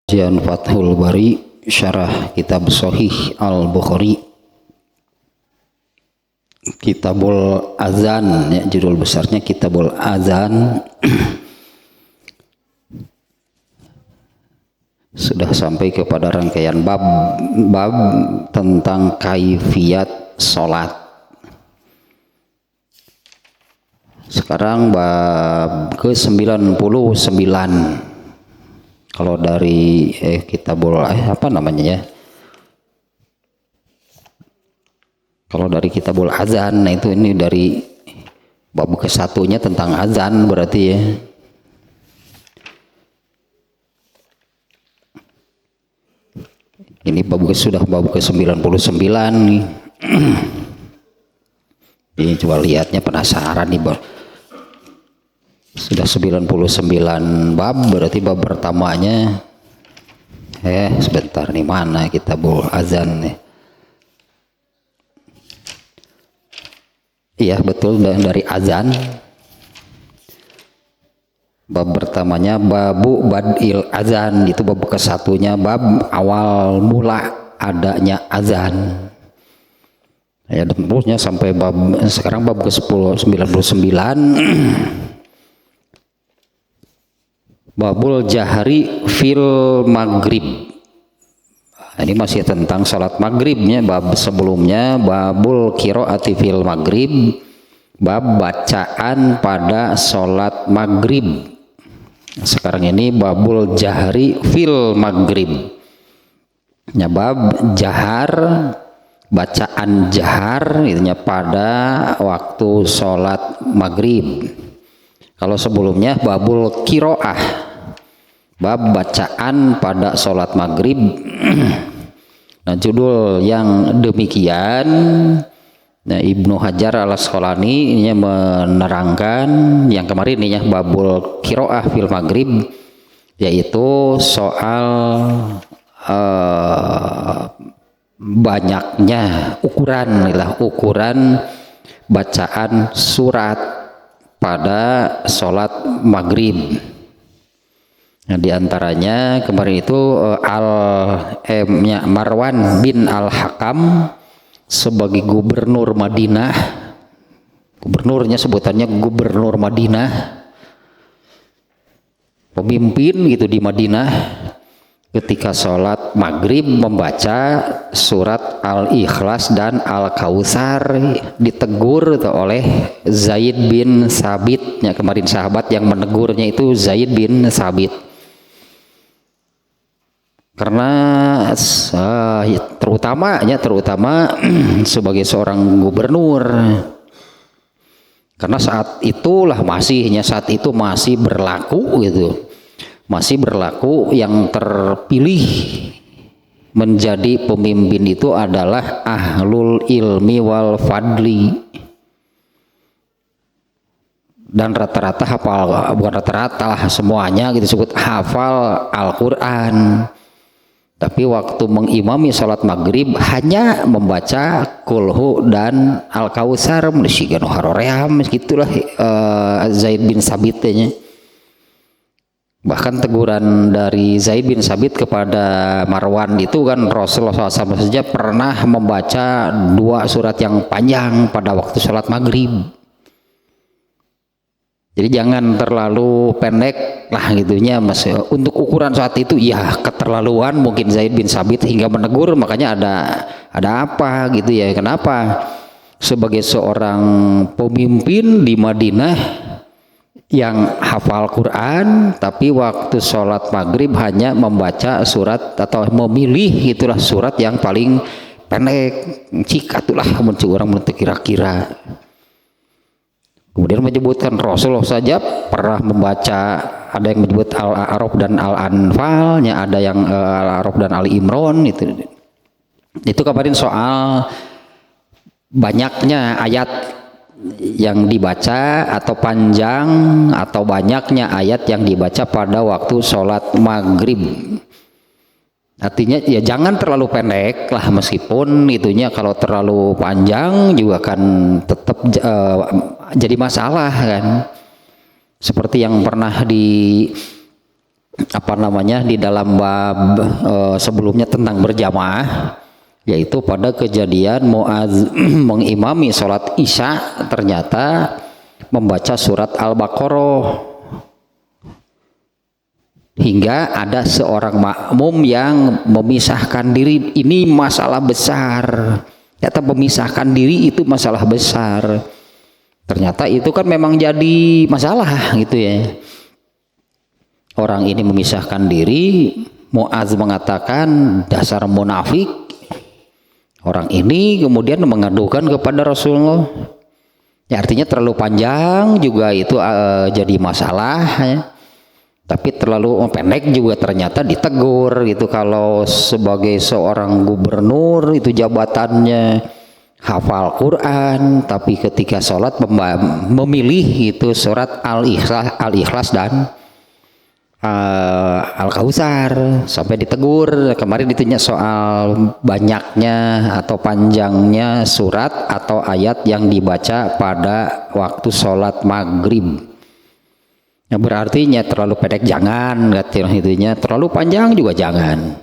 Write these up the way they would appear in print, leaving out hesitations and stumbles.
Kajian Fathul Bari Syarah Kitab Sahih Al-Bukhari, Kitabul Azan, ya, judul besarnya Kitabul Azan. Sudah sampai kepada rangkaian bab tentang kaifiyat sholat. Sekarang bab ke-99. Kalau dari Kitabul apa namanya ya? Kalau dari Kitabul Azan, nah itu ini dari bab ke-1-nya tentang azan berarti ya. Ini sudah bab ke-99 nih. Ini coba lihatnya penasaran nih, sudah 99 bab, berarti bab pertamanya sebentar nih, mana Kitabul Azan nih. Iya betul, dari azan. Bab pertamanya babu badil azan, itu bab ke-1-nya, bab awal mula adanya azan. Ya, terusnya sampai bab sekarang bab ke-10 99. Babul jahri fil maghrib. Ini masih tentang salat maghribnya. Bab sebelumnya babul qiraati fil maghrib, bab bacaan pada salat maghrib. Sekarang ini babul jahri fil maghrib, ya, bab jahar, bacaan jahar itunya pada waktu salat maghrib. Kalau sebelumnya babul qiraah, bab bacaan pada sholat maghrib. Nah, judul yang demikian, nah, Ibnu Hajar Al-Asqalani ini menerangkan yang kemarin ini ya, babul qiraah fil maghrib, yaitu soal banyaknya ukuran bacaan surat pada sholat maghrib. Nah, diantaranya kemarin itu Marwan bin Al-Hakam sebagai gubernur Madinah, gubernurnya sebutannya gubernur Madinah, pemimpin gitu di Madinah, ketika sholat maghrib membaca surat Al-Ikhlas dan Al-Kautsar, ditegur oleh Zaid bin Sabit. Ya, kemarin sahabat yang menegurnya itu Zaid bin Sabit. Karena terutama sebagai seorang gubernur, karena saat itu masih berlaku gitu, masih berlaku yang terpilih menjadi pemimpin itu adalah ahlul ilmi wal fadli, dan rata-rata hafal, bukan rata-rata lah, semuanya gitu disebut hafal Al-Quran. Tapi waktu mengimami sholat maghrib hanya membaca kulhu dan Al-Kautsar, menisigan haroream, gitulah Zaid bin Sabitnya. Bahkan teguran dari Zaid bin Sabit kepada Marwan itu kan, Rasulullah SAW saja pernah membaca 2 surat yang panjang pada waktu sholat maghrib. Jadi jangan terlalu pendek lah gitunya, Mas. Untuk ukuran saat itu ya keterlaluan mungkin Zaid bin Sabit hingga menegur. Makanya ada apa gitu ya, kenapa sebagai seorang pemimpin di Madinah yang hafal Quran, tapi waktu sholat maghrib hanya membaca surat atau memilih itulah surat yang paling pendek, cikatulah orang menentu kira-kira. Kemudian menyebutkan Rasulullah saja pernah membaca, ada yang menyebut Al-A'raf dan Al-Anfal, ada yang Al-A'raf dan Ali Imran. Itu kemarin soal banyaknya ayat yang dibaca, atau panjang atau banyaknya ayat yang dibaca pada waktu sholat maghrib. Artinya ya jangan terlalu pendek lah, meskipun itunya kalau terlalu panjang juga kan tetap jadi masalah kan. Seperti yang pernah apa namanya di dalam bab sebelumnya tentang berjamaah, yaitu pada kejadian Muadz mengimami sholat isya ternyata membaca surat Al-Baqarah hingga ada seorang makmum yang memisahkan diri. Ini masalah besar, ternyata memisahkan diri itu masalah besar, ternyata itu kan memang jadi masalah gitu ya. Orang ini memisahkan diri, Muadz mengatakan dasar munafik. Orang ini kemudian mengadukan kepada Rasulullah. Ya, artinya terlalu panjang juga itu jadi masalah ya. Tapi terlalu pendek juga ternyata ditegur gitu. Kalau sebagai seorang gubernur itu jabatannya hafal Quran, tapi ketika sholat memilih itu surat Al-Ikhlas dan Al-Kautsar sampai ditegur. Kemarin ditanya soal banyaknya atau panjangnya surat atau ayat yang dibaca pada waktu sholat maghrib. Yang berartinya terlalu pendek jangan, itunya terlalu panjang juga jangan.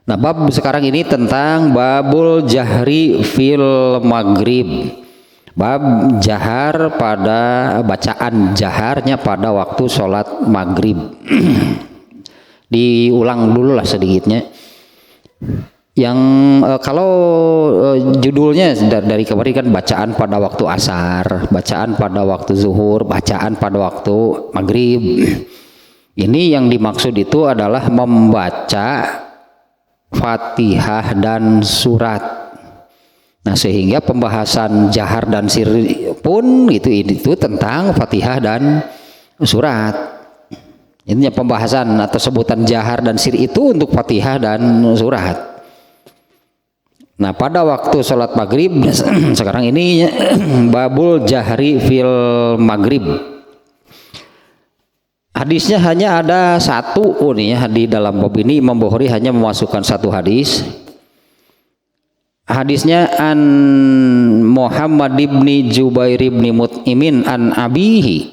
Nah, bab sekarang ini tentang babul jahri fil maghrib. Bab jahar pada bacaan jaharnya pada waktu sholat maghrib. Diulang dulu lah sedikitnya. Yang kalau judulnya dari kemarin kan bacaan pada waktu asar, bacaan pada waktu zuhur, bacaan pada waktu maghrib. Ini yang dimaksud itu adalah membaca Fatihah dan surat. Nah, sehingga pembahasan jahar dan sir pun itu tentang Fatihah dan surat. Ini pembahasan atau sebutan jahar dan sir itu untuk Fatihah dan surat. Nah, pada waktu sholat maghrib sekarang ini babul jahri fil maghrib. Hadisnya hanya ada satu nih ya, di dalam bab ini Imam Bukhari hanya memasukkan satu hadis. Hadisnya an Muhammad ibni Jubair ibni Mut'imin an abihi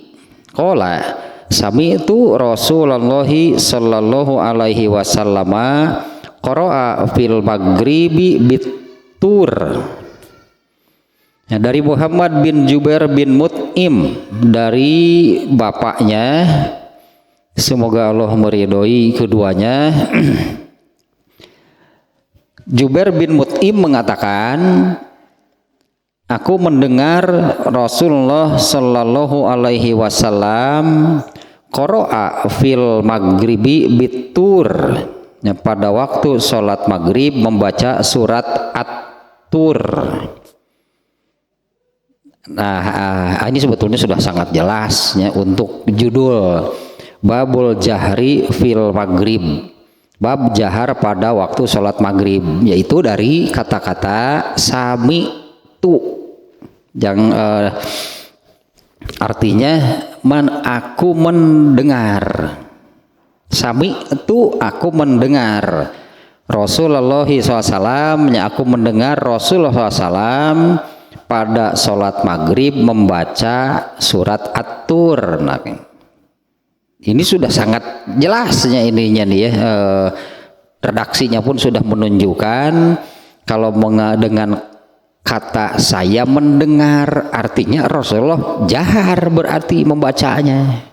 qala sami'tu Rasulullah sallallahu alaihi wasallam qara'a fil maghribi bitur. Ya, dari Muhammad bin Jubair bin Mut'im, dari bapaknya, semoga Allah meridhoi keduanya. Jubair bin Mut'im mengatakan, aku mendengar Rasulullah sallallahu alaihi wasallam qara'a fil maghribi bitur. Ya, pada waktu sholat maghrib membaca surat At-Tur. Nah, ini sebetulnya sudah sangat jelas ya untuk judul babul jahri fil maghrib. Bab jahar pada waktu sholat maghrib, yaitu dari kata-kata sami tu yang artinya aku mendengar. Sami itu aku mendengar Rasulullah SAW, aku mendengar Rasulullah SAW pada sholat maghrib membaca surat At-Tur. Nah, ini sudah sangat jelasnya ininya nih ya, redaksinya pun sudah menunjukkan kalau dengan kata saya mendengar artinya Rasulullah jahar berarti membacanya.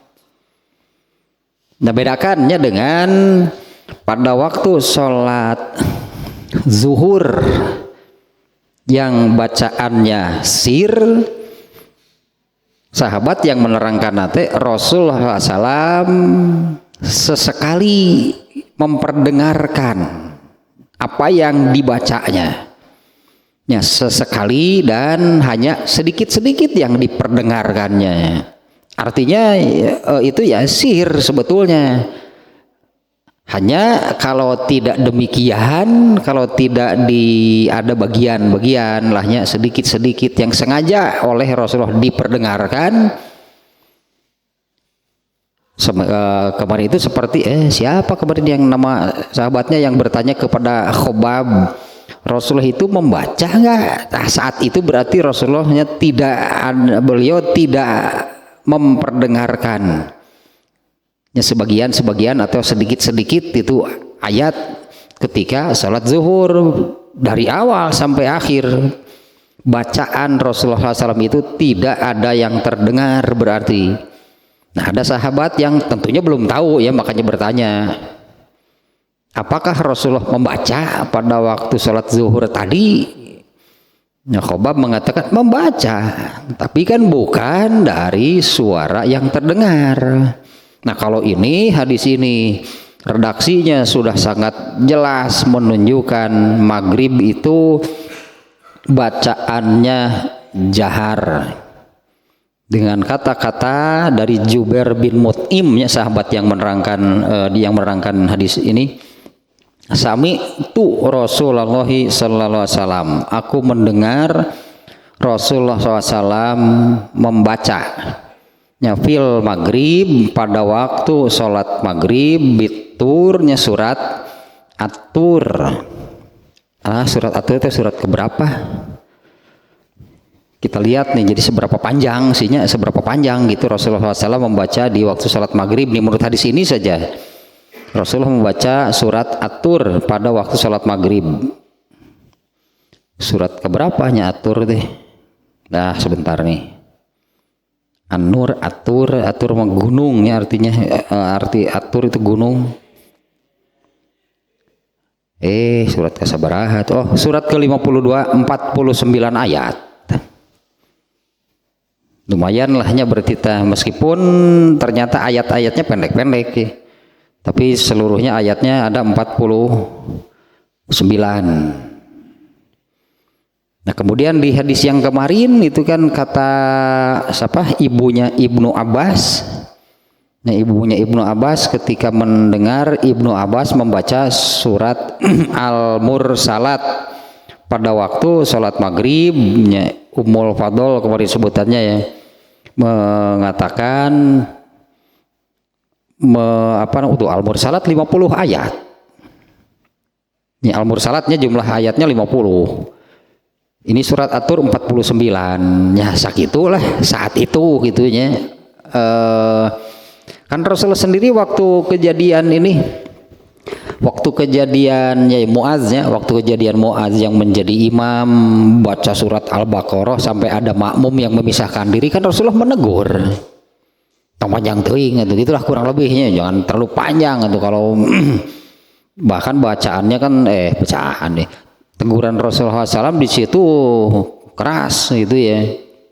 Nah, bedakannya dengan pada waktu sholat zuhur yang bacaannya sir, sahabat yang menerangkan nanti Rasulullah SAW sesekali memperdengarkan apa yang dibacanya. Ya, sesekali dan hanya sedikit-sedikit yang diperdengarkannya. Artinya itu ya sihir sebetulnya. Hanya kalau tidak demikian, kalau tidak ada bagian-bagian lahnya sedikit-sedikit yang sengaja oleh Rasulullah diperdengarkan. Kemarin itu seperti siapa kemarin yang nama sahabatnya yang bertanya kepada Khobab, Rasulullah itu membaca enggak? Nah, saat itu berarti Rasulullahnya beliau tidak memperdengarkan. Ya sebagian atau sedikit-sedikit itu ayat ketika sholat zuhur dari awal sampai akhir bacaan Rasulullah SAW itu tidak ada yang terdengar berarti. Nah ada sahabat yang tentunya belum tahu ya, makanya bertanya, apakah Rasulullah membaca pada waktu sholat zuhur tadi? Nah, Khobab mengatakan membaca, tapi kan bukan dari suara yang terdengar. Nah kalau ini hadis ini redaksinya sudah sangat jelas menunjukkan maghrib itu bacaannya jahar dengan kata-kata dari Jubair bin Mut'im, ya, sahabat yang menerangkan hadis ini. Sami tu Rasulullah sallallahu alaihi wasallam, aku mendengar Rasulullah SAW membaca fil maghrib pada waktu sholat maghrib biturnya surat At-Tur. Surat At-Tur itu surat keberapa? Kita lihat nih, jadi seberapa panjang gitu Rasulullah SAW membaca di waktu sholat maghrib nih, menurut hadis ini saja. Rasulullah membaca surat At-Tur pada waktu sholat maghrib. Surat keberapanya At-Tur deh? Nah sebentar nih. An-Nur, At-Tur gunung ya, artinya arti At-Tur itu gunung. Surat kesabaraha. Oh, surat ke-52, 49 ayat. Lumayan lahnya bertita, meskipun ternyata ayat-ayatnya pendek-pendek ya. Tapi seluruhnya ayatnya ada 49. Nah kemudian di hadis yang kemarin itu kan kata ibunya Ibnu Abbas. Nah ibunya Ibnu Abbas ketika mendengar Ibnu Abbas membaca surat Al-Mursalat pada waktu sholat maghrib, Ummul Fadl kemarin sebutannya ya, mengatakan untuk Al-Mursalat 50 ayat. Ya, Al-Mursalatnya jumlah ayatnya 50. Ini surat At-Tur 49. Ya sakitulah saat itu gitunya. Kan Rasulullah sendiri waktu kejadian Muaz yang menjadi imam baca surat Al-Baqarah sampai ada makmum yang memisahkan diri, kan Rasulullah menegur. Panjang teuing itu gitulah kurang lebihnya, jangan terlalu panjang itu kalau bahkan bacaannya kan teguran Rasulullah SAW di situ keras gitu ya,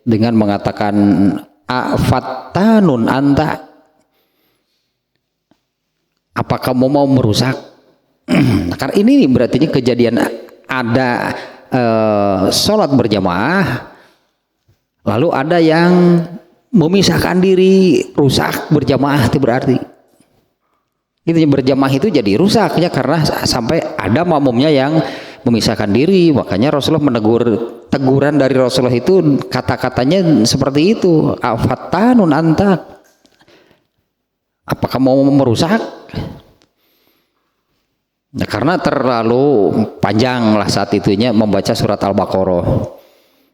dengan mengatakan afattanun anta, apa kamu mau merusak? Karena ini berarti kejadian ada sholat berjamaah lalu ada yang memisahkan diri, rusak berjamaah itu berarti. Itu berjamaah itu jadi rusak ya, karena sampai ada makmumnya yang memisahkan diri. Makanya Rasulullah teguran dari Rasulullah itu kata-katanya seperti itu. Afattanun anta, apakah mau merusak? Nah, karena terlalu panjang lah saat itunya membaca surat Al-Baqarah.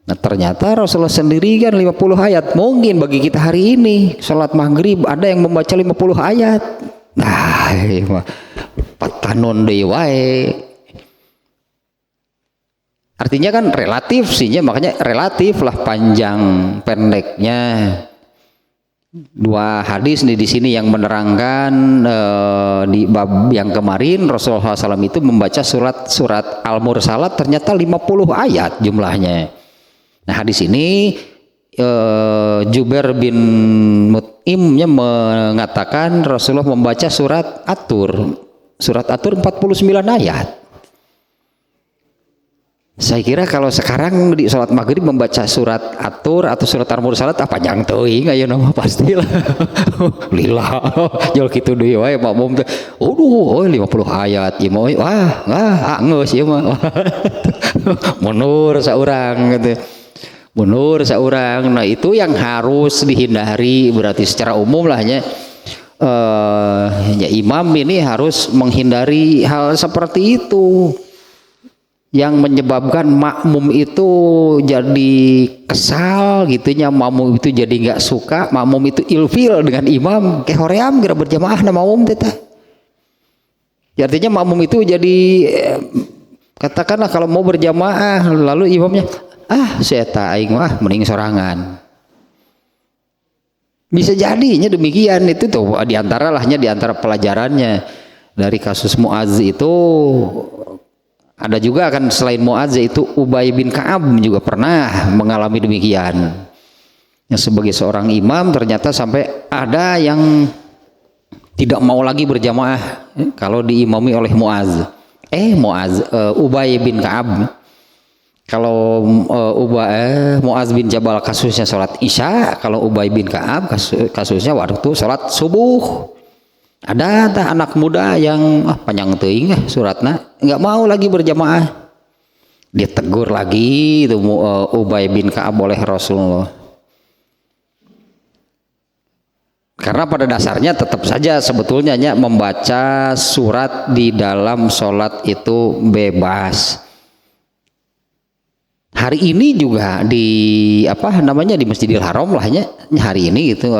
Nah ternyata Rasulullah sendiri kan 50 ayat. Mungkin bagi kita hari ini sholat maghrib ada yang membaca 50 ayat. Nah patanun dewae. Artinya kan relatif sih, makanya relatif lah panjang pendeknya. Dua hadis di sini yang menerangkan di bab yang kemarin Rasulullah SAW itu membaca surat Al-Mursalat ternyata 50 ayat jumlahnya. Nah hadis ini Jubair bin Mut'imnya mengatakan Rasulullah membaca surat At-Tur 49 ayat. Saya kira kalau sekarang di sholat maghrib membaca surat At-Tur atau surat Al-Mursalat apa panjang teuing ayo nama pastilah. Lillah jol kitu deui wae makmum teh. 50 ayat ieu mah wah geus ieu mah. Mundur saurang gitu. Mundur saurang. Nah itu yang harus dihindari berarti secara umum lahnya. Ya imam ini harus menghindari hal seperti itu. yang menyebabkan makmum itu jadi kesal gitunya, makmum itu jadi nggak suka, makmum itu ilfil dengan imam, kayak hoream kira berjamaah nama makmum teta. Artinya makmum itu jadi katakanlah kalau mau berjamaah lalu imamnya saya aing mah mending sorangan. Bisa jadinya demikian. Itu tuh diantara pelajarannya dari kasus Mu'adz itu. Ada juga kan selain Mu'adz itu Ubay bin Ka'ab juga pernah mengalami demikian. Yang sebagai seorang imam ternyata sampai ada yang tidak mau lagi berjamaah kalau diimami oleh Mu'adz. Ubay bin Ka'ab. Kalau Mu'adz bin Jabal kasusnya sholat Isya, kalau Ubay bin Ka'ab kasusnya waktu sholat subuh. Ada anak muda yang panjang teuing suratna nggak mau lagi berjamaah. Dia tegur lagi itu Ubay bin Ka'ab oleh Rasulullah. Karena pada dasarnya tetap saja sebetulnya membaca surat di dalam sholat itu bebas. Hari ini juga di di Masjidil Haram lahnya hari ini gitu.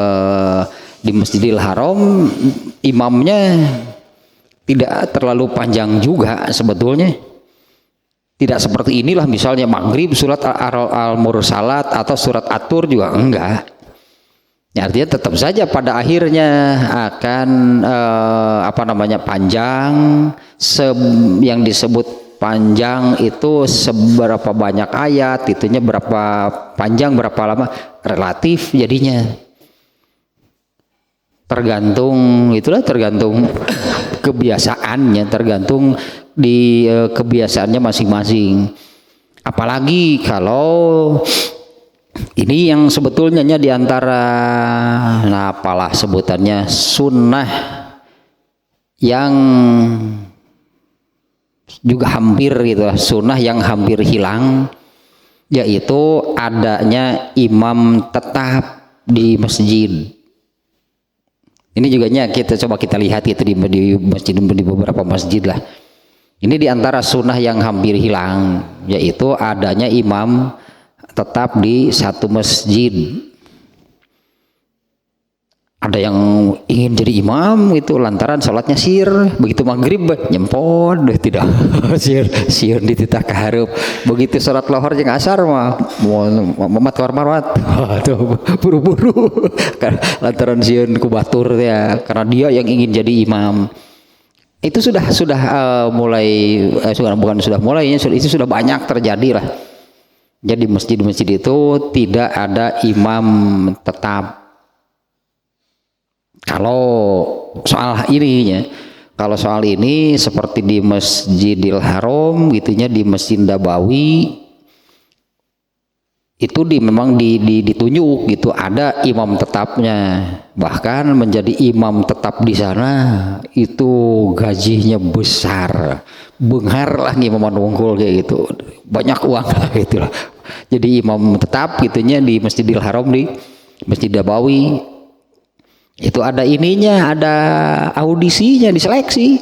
Di Masjidil Haram imamnya tidak terlalu panjang juga sebetulnya, tidak seperti inilah misalnya maghrib surat al-mursalat atau surat atur juga enggak ya, artinya tetap saja pada akhirnya akan panjang. Yang disebut panjang itu seberapa banyak ayat, itunya berapa panjang berapa lama relatif jadinya. Tergantung kebiasaannya, tergantung di kebiasaannya masing-masing. Apalagi kalau ini yang sebetulnya diantara apalah sebutannya sunnah yang juga hampir gitu, sunnah yang hampir hilang, yaitu adanya imam tetap di masjid. Ini juga coba kita lihat itu di masjid, di beberapa masjid lah. Ini diantara sunnah yang hampir hilang, yaitu adanya imam tetap di satu masjid. Ada yang ingin jadi imam itu lantaran sholatnya sir, begitu maghrib nyempot tidak sir dititah keharup. Begitu sholat lohor jeung asar mah mamat warmarwat buru-buru lantaran sieun ku batur ya, karena dia yang ingin jadi imam. Itu sudah itu sudah banyak terjadi lah. Jadi masjid-masjid itu tidak ada imam tetap. Kalau soal ini seperti di Masjidil Haram gitunya, di Masjid Nabawi itu memang ditunjuk gitu ada imam tetapnya, bahkan menjadi imam tetap di sana itu gajinya besar, benghar lah nih imaman wungkul kayak gitu, banyak uang lah gitu lah. Jadi imam tetap gitunya di Masjidil Haram, di Masjid Nabawi itu ada ininya, ada audisinya, diseleksi.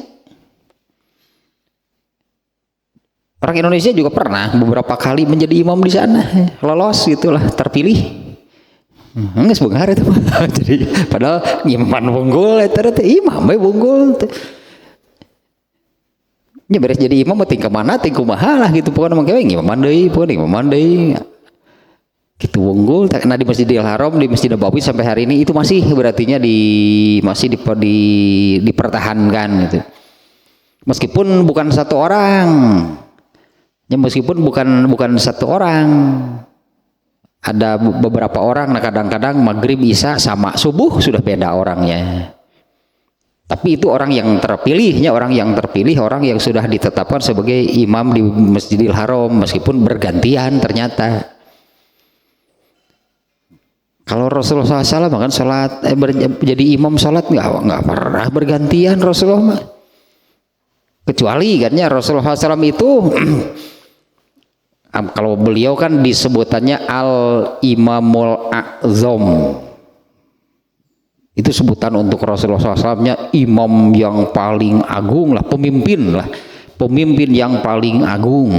Orang Indonesia juga pernah beberapa kali menjadi imam di sana, lolos gitulah, terpilih. Enggak sebengar itu jadi padahal imaman unggul ternyata imam unggul. Nya beres jadi imam tinggal mana tinggal kumaha lah gitu, pokoknya mangke imaman deui. Gitu unggul. Nah di Masjidil Haram, di Masjid Nabawi sampai hari ini itu masih berartinya masih dipertahankan gitu. Meskipun bukan satu orang. Ya meskipun bukan satu orang. Ada beberapa orang, nah kadang-kadang maghrib isya sama subuh sudah beda orangnya. Tapi itu orang yang terpilihnya, orang yang sudah ditetapkan sebagai imam di Masjidil Haram meskipun bergantian ternyata. Kalau Rasulullah SAW kan sholat jadi imam sholat nggak pernah bergantian Rasulullah mah. Kecuali kan ya Rasulullah SAW itu kalau beliau kan disebutannya al-imamul a'zam. Itu sebutan untuk Rasulullah SAW-nya imam yang paling agung lah, pemimpin lah. pemimpin yang paling agung.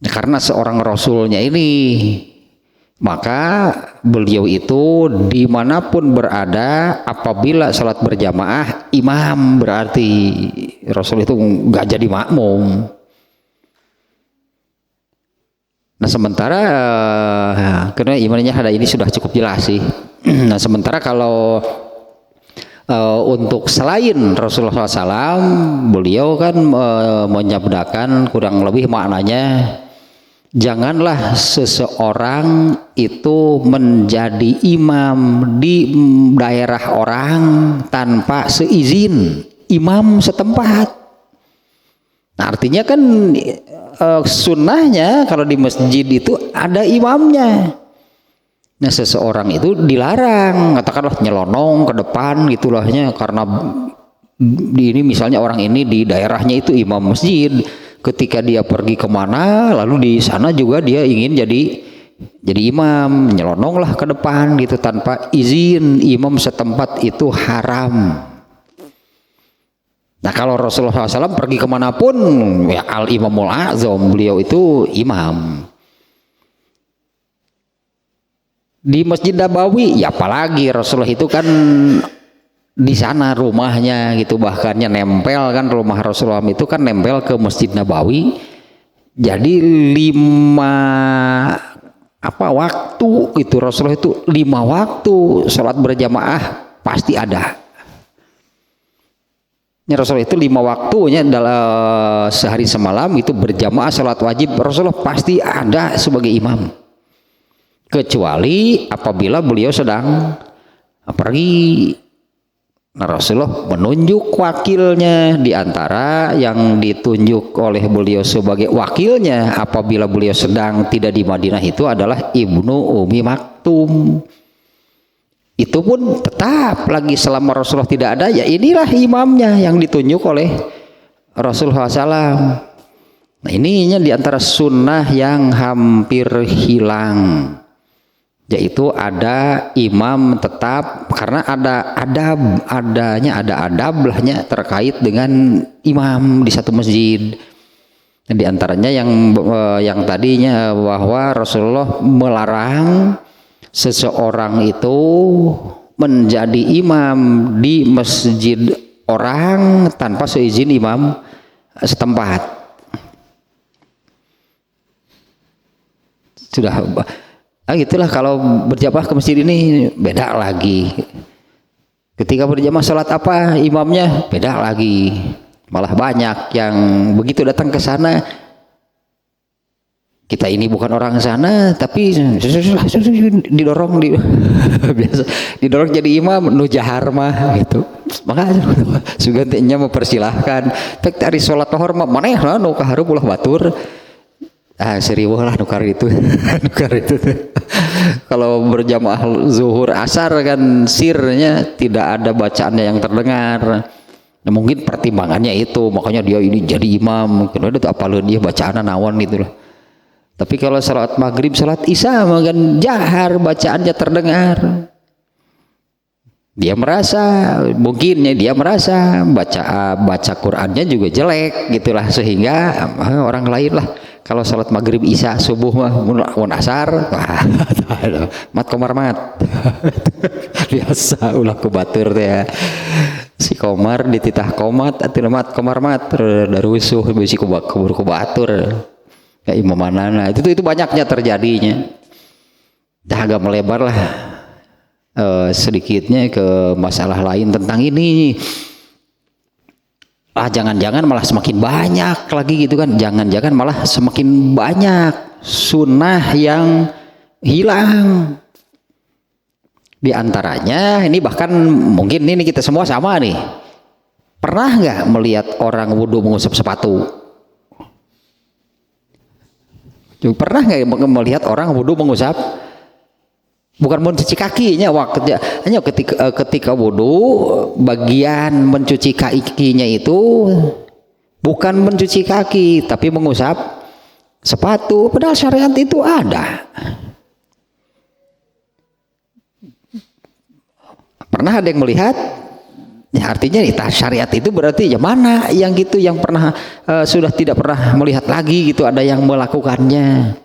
Karena seorang rasulnya ini, maka beliau itu dimanapun berada, apabila salat berjamaah imam, berarti Rasul itu nggak jadi makmum. Nah sementara karena imannya ada ini sudah cukup jelas sih. Nah sementara kalau untuk selain Rasulullah SAW, beliau kan menyabdakan kurang lebih maknanya, janganlah seseorang itu menjadi imam di daerah orang tanpa seizin imam setempat. Nah, artinya kan sunnahnya kalau di masjid itu ada imamnya. Nah seseorang itu dilarang, katakanlah nyelonong ke depan gitulahnya, karena di ini misalnya orang ini di daerahnya itu imam masjid. Ketika dia pergi kemana, lalu di sana juga dia ingin jadi imam, nyelononglah ke depan gitu tanpa izin imam setempat, itu haram. Nah kalau Rasulullah SAW pergi kemanapun, ya al-imamul a'zam, beliau itu imam. Di Masjid Nabawi, ya apalagi Rasulullah itu kan di sana rumahnya gitu, bahkannya nempel kan, rumah Rasulullah itu kan nempel ke Masjid Nabawi. Jadi 5 waktu itu Rasulullah itu 5 waktu sholat berjamaah pasti ada. Rasulullah itu 5 waktunya dalam sehari semalam itu berjamaah sholat wajib, Rasulullah pasti ada sebagai imam, kecuali apabila beliau sedang pergi. Nah, Rasulullah menunjuk wakilnya, di antara yang ditunjuk oleh beliau sebagai wakilnya apabila beliau sedang tidak di Madinah itu adalah Ibnu Umi Maktum. Itu pun tetap lagi selama Rasulullah tidak ada, ya inilah imamnya yang ditunjuk oleh Rasulullah SAW. Nah ininya diantara sunnah yang hampir hilang, yaitu ada imam tetap, karena ada adab-lahnya terkait dengan imam di satu masjid. Di antaranya yang tadinya bahwa Rasulullah melarang seseorang itu menjadi imam di masjid orang tanpa seizin imam setempat. Sudah itulah kalau berjamaah ke masjid ini beda lagi. Ketika berjamaah salat apa imamnya beda lagi. Malah banyak yang begitu datang ke sana, kita ini bukan orang sana tapi didorong biasa didorong jadi imam nu jahar mah gitu. Maka sugantinya mempersilahkan tek dari salat tohor mah manehna nu kahareup ulah batur. Seriweuh lah nukar itu. Nukar itu. Kalau berjamaah zuhur asar kan sirnya tidak ada bacaannya yang terdengar. Nah, mungkin pertimbangannya itu, makanya dia ini jadi imam. Kenapa itu apalun dia bacaannya nawan gitu lah. Tapi kalau salat maghrib, salat isya kan jahar bacaannya terdengar. Dia merasa, mungkinnya dia merasa baca Qurannya juga jelek gitulah, sehingga orang lain lah kalau salat maghrib isya subuh mah mun asar mat komar mat biasa ulah ku batur teh ya. Si komar dititah komat atuh mat komar mat darusuh bisi ku batur ya imamanana. Itu banyaknya terjadinya. Dah agak melebar lah sedikitnya ke masalah lain tentang ini. Jangan-jangan malah semakin banyak lagi gitu kan, jangan-jangan malah semakin banyak sunnah yang hilang. Di antaranya ini, bahkan mungkin ini kita semua sama nih, pernah nggak melihat orang wudhu mengusap sepatu? Pernah nggak melihat orang wudhu mengusap? Bukan mencuci kakinya, hanya ketika wudhu bagian mencuci kakinya itu bukan mencuci kaki tapi mengusap sepatu, padahal syariat itu ada. Pernah ada yang melihat? Ya, artinya syariat itu berarti ya mana yang gitu yang pernah sudah tidak pernah melihat lagi gitu ada yang melakukannya.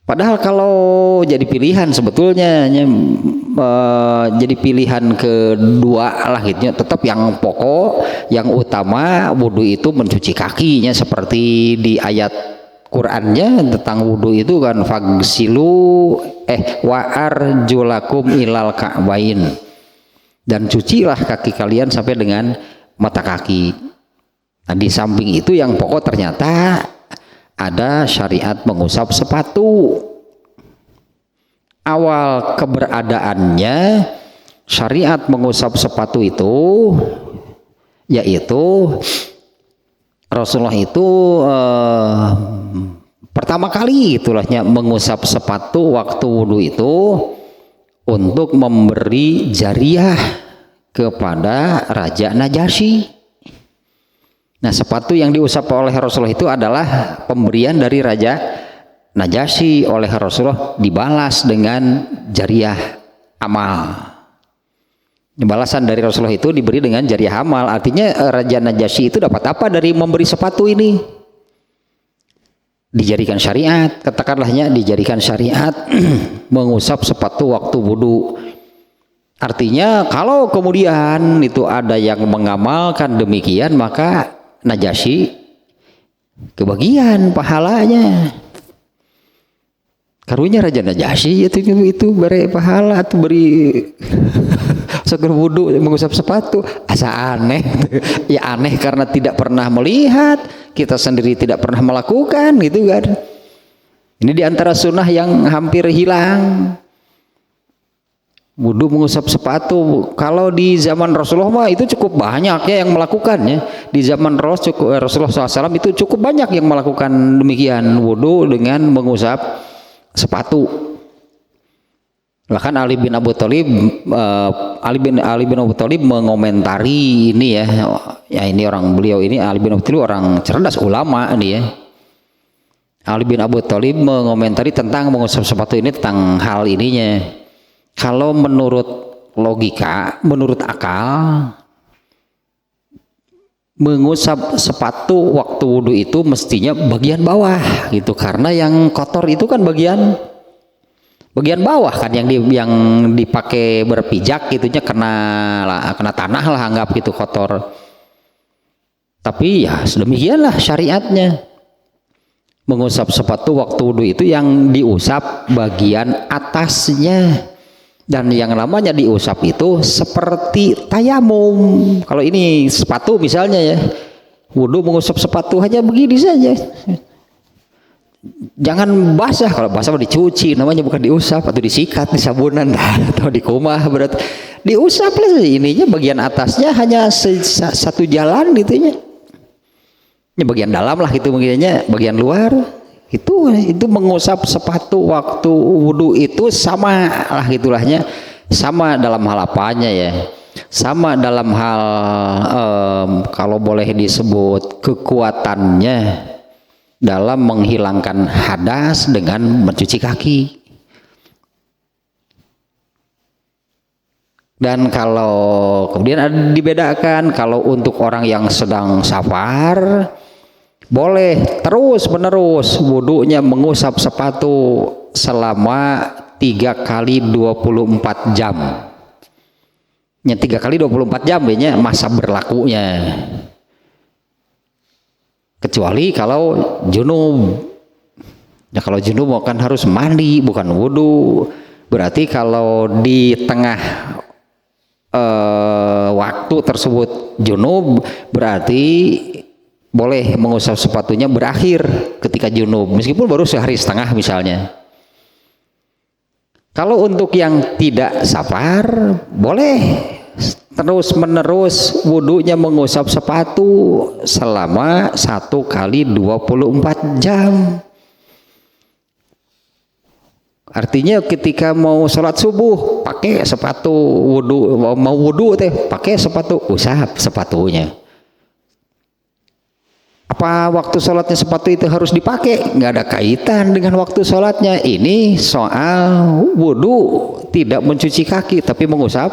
Padahal kalau jadi pilihan sebetulnya jadi pilihan kedua lah gitu, tetap yang pokok, yang utama wudhu itu mencuci kakinya seperti di ayat Qur'annya tentang wudhu itu kan fagsilu wa'ar julakum ilal ka'bain, dan cucilah kaki kalian sampai dengan mata kaki. Nah, di samping itu yang pokok ternyata ada syariat mengusap sepatu. Awal keberadaannya syariat mengusap sepatu itu yaitu Rasulullah itu pertama kali itulahnya mengusap sepatu waktu wudhu itu untuk memberi jariah kepada Raja Najasyi. Nah, sepatu yang diusap oleh Rasulullah itu adalah pemberian dari Raja Najasyi oleh Rasulullah, dibalas dengan jariah amal. Balasan dari Rasulullah itu diberi dengan jariah amal. Artinya Raja Najasyi itu dapat apa dari memberi sepatu ini? Dijadikan syariat, katakanlahnya dijadikan syariat mengusap sepatu waktu wudhu. Artinya kalau kemudian itu ada yang mengamalkan demikian, maka Najasyi kebagian pahalanya. Karunya Raja Najasyi itu beri pahala atau beri seger wudhu mengusap sepatu. Asa aneh. Ya aneh karena tidak pernah melihat, kita sendiri tidak pernah melakukan gitu kan. Ini diantara sunnah yang hampir hilang. Wudhu mengusap sepatu. Kalau di zaman Rasulullah mah itu cukup banyak ya yang melakukannya. Di zaman Rasulullah SAW itu cukup banyak yang melakukan demikian, wudhu dengan mengusap sepatu. Bahkan Ali bin Abu Thalib mengomentari ini ya. Ya ini beliau ini Ali bin Abu Thalib orang cerdas ulama ini ya. Ali bin Abu Thalib mengomentari tentang mengusap sepatu ini, tentang hal ininya. Kalau menurut logika, menurut akal, mengusap sepatu waktu wudhu itu mestinya bagian bawah gitu, karena yang kotor itu kan bagian bawah kan, yang dipakai berpijak gitunya kena tanah lah, anggap gitu kotor. Tapi ya sedemikianlah syariatnya. Mengusap sepatu waktu wudhu itu yang diusap bagian atasnya. Dan yang namanya diusap itu seperti tayamum. Kalau ini sepatu misalnya ya, wudhu mengusap sepatu hanya begini saja. Jangan basah, kalau basah dicuci, namanya bukan diusap, atau disikat di sabunan atau dikumah, berarti diusap lah. Ininya bagian atasnya hanya satu jalan gitu ya. Ini bagian dalam lah itu, bagian luar. Itu mengusap sepatu waktu wudhu itu sama lah gitulahnya, sama dalam hal apanya ya, sama dalam hal kalau boleh disebut kekuatannya dalam menghilangkan hadas dengan mencuci kaki. Dan kalau kemudian ada dibedakan, kalau untuk orang yang sedang safar boleh terus menerus wudhunya mengusap sepatu selama 3 kali 24 jam. Ya 3 kali 24 jam ya masa berlakunya. Kecuali kalau junub. Ya kalau junub kan harus mandi bukan wudhu. Berarti kalau di tengah waktu tersebut junub, berarti boleh mengusap sepatunya berakhir ketika junub, meskipun baru sehari setengah misalnya. Kalau untuk yang tidak safar, boleh terus menerus wudhunya mengusap sepatu selama 1 kali 24 jam. Artinya ketika mau sholat subuh pakai sepatu wudhu, mau wudhu pakai sepatu, usap sepatunya. Apa waktu sholatnya sepatu itu harus dipakai? Nggak ada kaitan dengan waktu sholatnya. Ini soal wudhu, tidak mencuci kaki tapi mengusap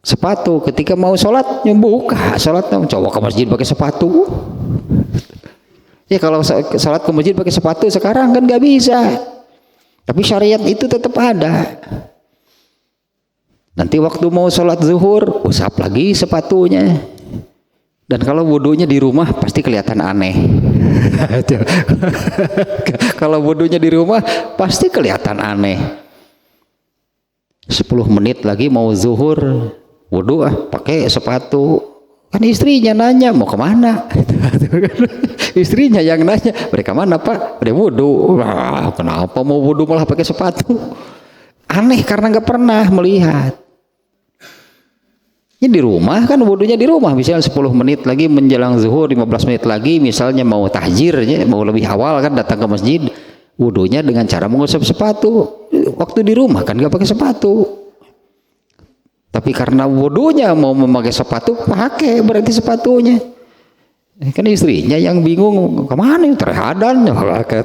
sepatu. Ketika mau sholat buka sholat, coba ke masjid pakai sepatu. Ya kalau sholat ke masjid pakai sepatu sekarang kan nggak bisa. Tapi syariat itu tetap ada. Nanti waktu mau sholat zuhur, usap lagi sepatunya. Dan kalau wudhunya di rumah pasti kelihatan aneh. Kalau wudhunya di rumah pasti kelihatan aneh. 10 menit lagi mau zuhur, wudhu pakai sepatu. Kan istrinya nanya mau kemana? Istrinya yang nanya, mereka mana Pak? Udah wudhu. Wah, kenapa mau wudhu malah pakai sepatu? Aneh karena nggak pernah melihat. Ini di rumah kan wudhunya di rumah, misalnya 10 menit lagi menjelang zuhur, 15 menit lagi misalnya mau tahjir, mau lebih awal kan datang ke masjid, wudhunya dengan cara mengusap sepatu. Waktu di rumah kan nggak pakai sepatu. Tapi karena wudhunya mau memakai sepatu, pakai berarti sepatunya. Kan istrinya yang bingung, kemana ini terehadan?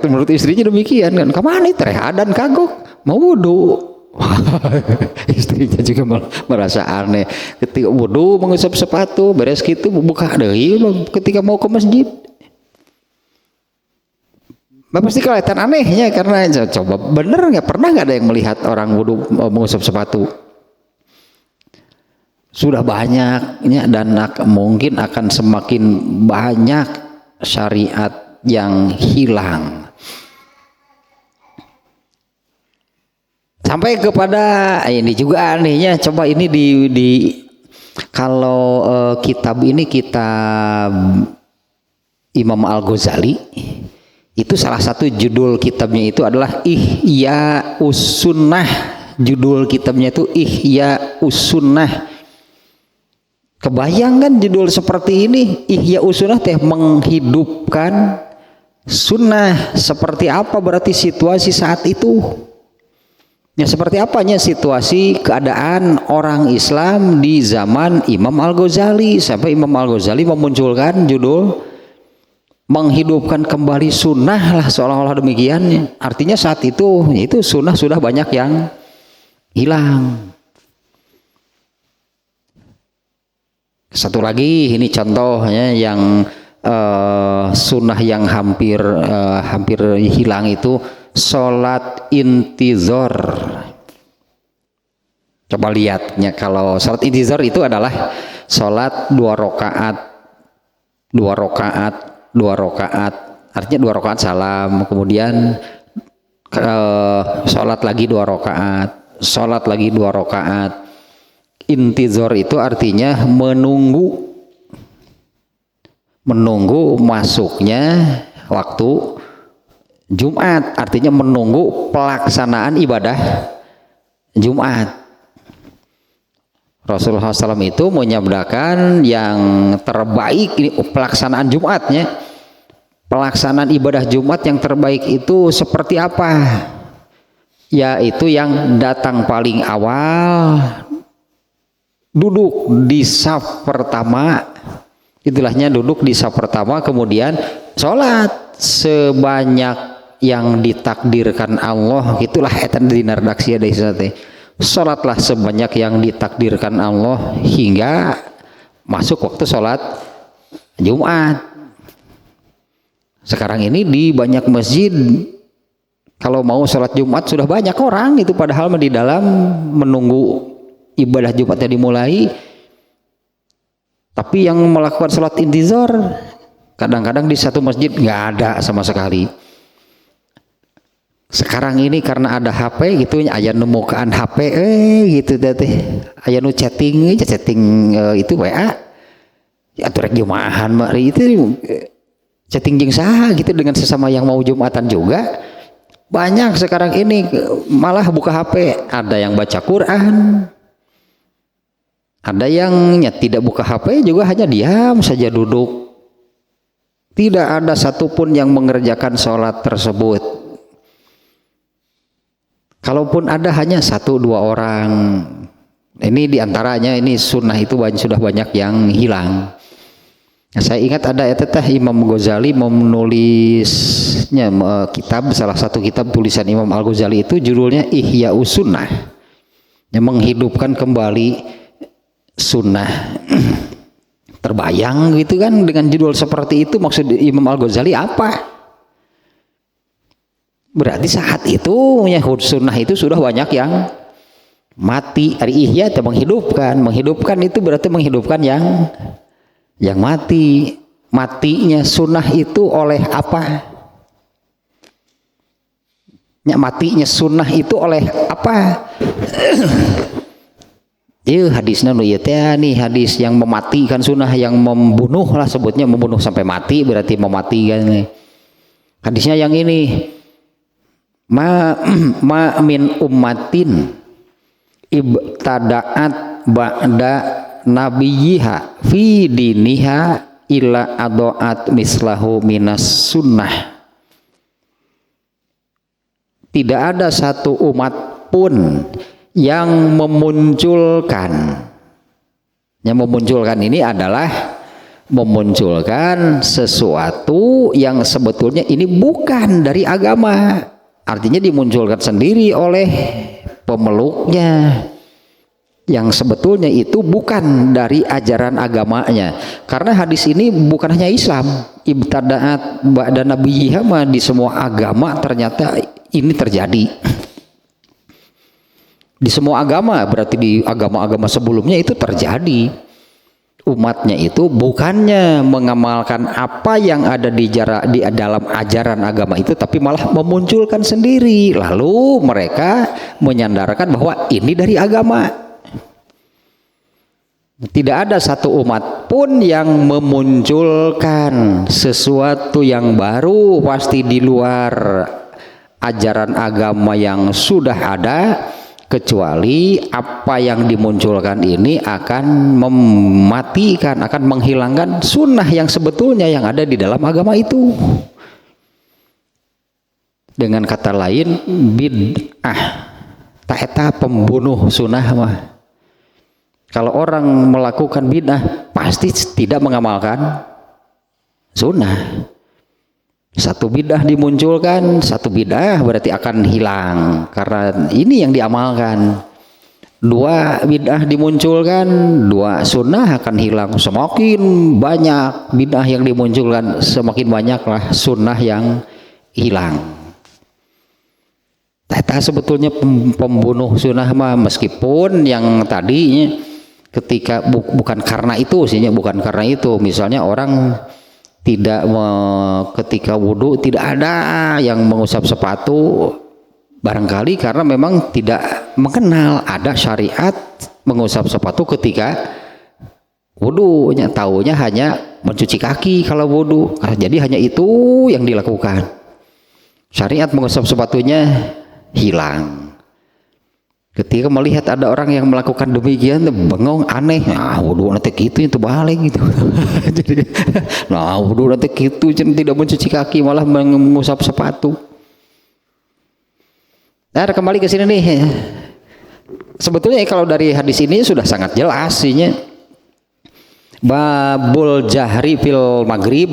Menurut istrinya demikian kan, kemana ini terehadan kagok, mau wudhu. Istrinya juga merasa aneh. Ketika wudhu mengusap sepatu, beres gitu buka deh. Ketika mau ke masjid, pasti kelihatan anehnya karena coba bener nggak pernah nggak ada yang melihat orang wudhu mengusap sepatu. Sudah banyaknya dan mungkin akan semakin banyak syariat yang hilang. Sampai kepada ini juga anehnya, coba ini kalau kitab ini kitab Imam Al-Ghazali, itu salah satu judul kitabnya itu adalah Ihya Us-Sunnah. Judul kitabnya itu Ihya Us-Sunnah. Kebayang kan judul seperti ini, Ihya Us-Sunnah teh menghidupkan sunnah. Seperti apa berarti situasi saat itu? Ya seperti apanya situasi keadaan orang Islam di zaman Imam Al-Ghazali, sampai Imam Al-Ghazali memunculkan judul menghidupkan kembali sunnah lah, seolah-olah demikian. Artinya saat itu sunnah sudah banyak yang hilang. Satu lagi ini contohnya yang sunnah yang hampir hilang itu sholat intizar. Coba lihatnya, kalau sholat intizar itu adalah sholat 2 rakaat, artinya 2 rakaat salam, kemudian sholat lagi 2 rakaat, sholat lagi 2 rakaat. Intizar itu artinya menunggu masuknya waktu Jumat, artinya menunggu pelaksanaan ibadah Jumat. Rasulullah SAW itu menyabdakan yang terbaik ini pelaksanaan Jumatnya. Pelaksanaan ibadah Jumat yang terbaik itu seperti apa? Yaitu yang datang paling awal, duduk di saf pertama, itulahnya duduk di saf pertama, kemudian sholat sebanyak yang ditakdirkan Allah. Itulah etan di redaksi ada istilahnya, sholatlah sebanyak yang ditakdirkan Allah hingga masuk waktu sholat Jumat. Sekarang ini di banyak masjid kalau mau sholat Jumat sudah banyak orang itu, padahal di dalam menunggu ibadah Jumatnya dimulai. Tapi yang melakukan sholat intizar kadang-kadang di satu masjid nggak ada sama sekali. Sekarang ini karena ada HP gitu, aya nemukaan HP gitu teh, aya nu chatting itu WA ya turek Jumatan mari itu chatting jeung saha gitu dengan sesama yang mau Jumatan juga. Banyak sekarang ini malah buka HP, ada yang baca Quran, ada yang tidak buka HP juga hanya diam saja duduk. Tidak ada satupun yang mengerjakan sholat tersebut. Kalaupun ada hanya 1-2 orang. Ini diantaranya ini sunnah itu sudah banyak yang hilang. Nah, saya ingat ada Imam Ghazali menulisnya kitab, salah satu kitab tulisan Imam Al-Ghazali itu judulnya Ihya Us-Sunnah, yang menghidupkan kembali sunnah. Terbayang gitu kan dengan judul seperti itu, maksud Imam Al-Ghazali apa? Berarti saat itu ya sunnah itu sudah banyak yang mati. Ari ihya atau menghidupkan itu berarti menghidupkan yang mati. Matinya sunnah itu oleh apa? Matinya sunnah itu oleh apa? Hadisnya nih hadis yang mematikan sunnah, yang membunuh lah sebutnya, membunuh sampai mati berarti mematikan. Hadisnya yang ini, ma min ummatin ibtada'at ba'da nabiyyiha fi diniha illa ado'at mislahu minas sunnah. Tidak ada satu umat pun yang memunculkan ini adalah memunculkan sesuatu yang sebetulnya ini bukan dari agama, artinya dimunculkan sendiri oleh pemeluknya yang sebetulnya itu bukan dari ajaran agamanya. Karena hadis ini bukan hanya Islam, ibtada'at ba'da nabiyyiha, di semua agama ternyata ini terjadi. Di semua agama, berarti di agama-agama sebelumnya itu terjadi. Umatnya itu bukannya mengamalkan apa yang ada di dalam ajaran agama itu, tapi malah memunculkan sendiri. Lalu mereka menyandarkan bahwa ini dari agama. Tidak ada satu umat pun yang memunculkan sesuatu yang baru, pasti di luar ajaran agama yang sudah ada, kecuali apa yang dimunculkan ini akan mematikan, akan menghilangkan sunnah yang sebetulnya yang ada di dalam agama itu. Dengan kata lain, bid'ah tak eta pembunuh sunnah mah. Kalau orang melakukan bid'ah pasti tidak mengamalkan sunnah. Satu bid'ah dimunculkan, satu bid'ah berarti akan hilang karena ini yang diamalkan. Dua bid'ah dimunculkan, dua sunnah akan hilang. Semakin banyak bid'ah yang dimunculkan, semakin banyaklah sunnah yang hilang. Tata sebetulnya pembunuh sunnah mah, meskipun yang tadinya ketika bukan karena itu sih, bukan karena itu. Misalnya orang tidak ketika wudhu tidak ada yang mengusap sepatu, barangkali karena memang tidak mengenal ada syariat mengusap sepatu ketika wudhu, taunya hanya mencuci kaki kalau wudhu, jadi hanya itu yang dilakukan. Syariat mengusap sepatunya hilang. Ketika melihat ada orang yang melakukan demikian, bengong, aneh, nah wudhu nanti gitu itu balik gitu. Jadi, nah wudhu nanti gitu, tidak mencuci kaki malah mengusap sepatu. Nah kembali ke sini nih, sebetulnya kalau dari hadis ini sudah sangat jelas sihnya. Babul jahri fil maghrib.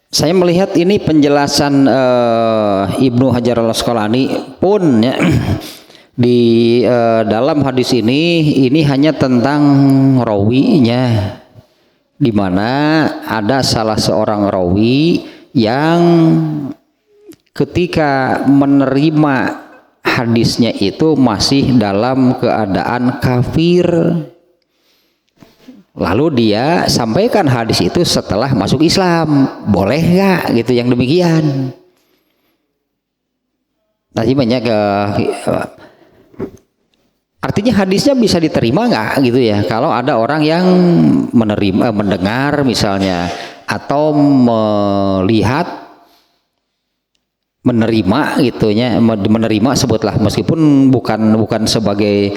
Saya melihat ini penjelasan Ibnu Hajar Al-Asqalani pun ya, di dalam hadis ini hanya tentang rawinya, di mana ada salah seorang rawi yang ketika menerima hadisnya itu masih dalam keadaan kafir. Lalu dia sampaikan hadis itu setelah masuk Islam. Boleh nggak gitu yang demikian? Tadi banyak artinya hadisnya bisa diterima nggak gitu ya? Kalau ada orang yang mendengar misalnya, atau melihat, menerima gitunya, menerima sebutlah, meskipun bukan sebagai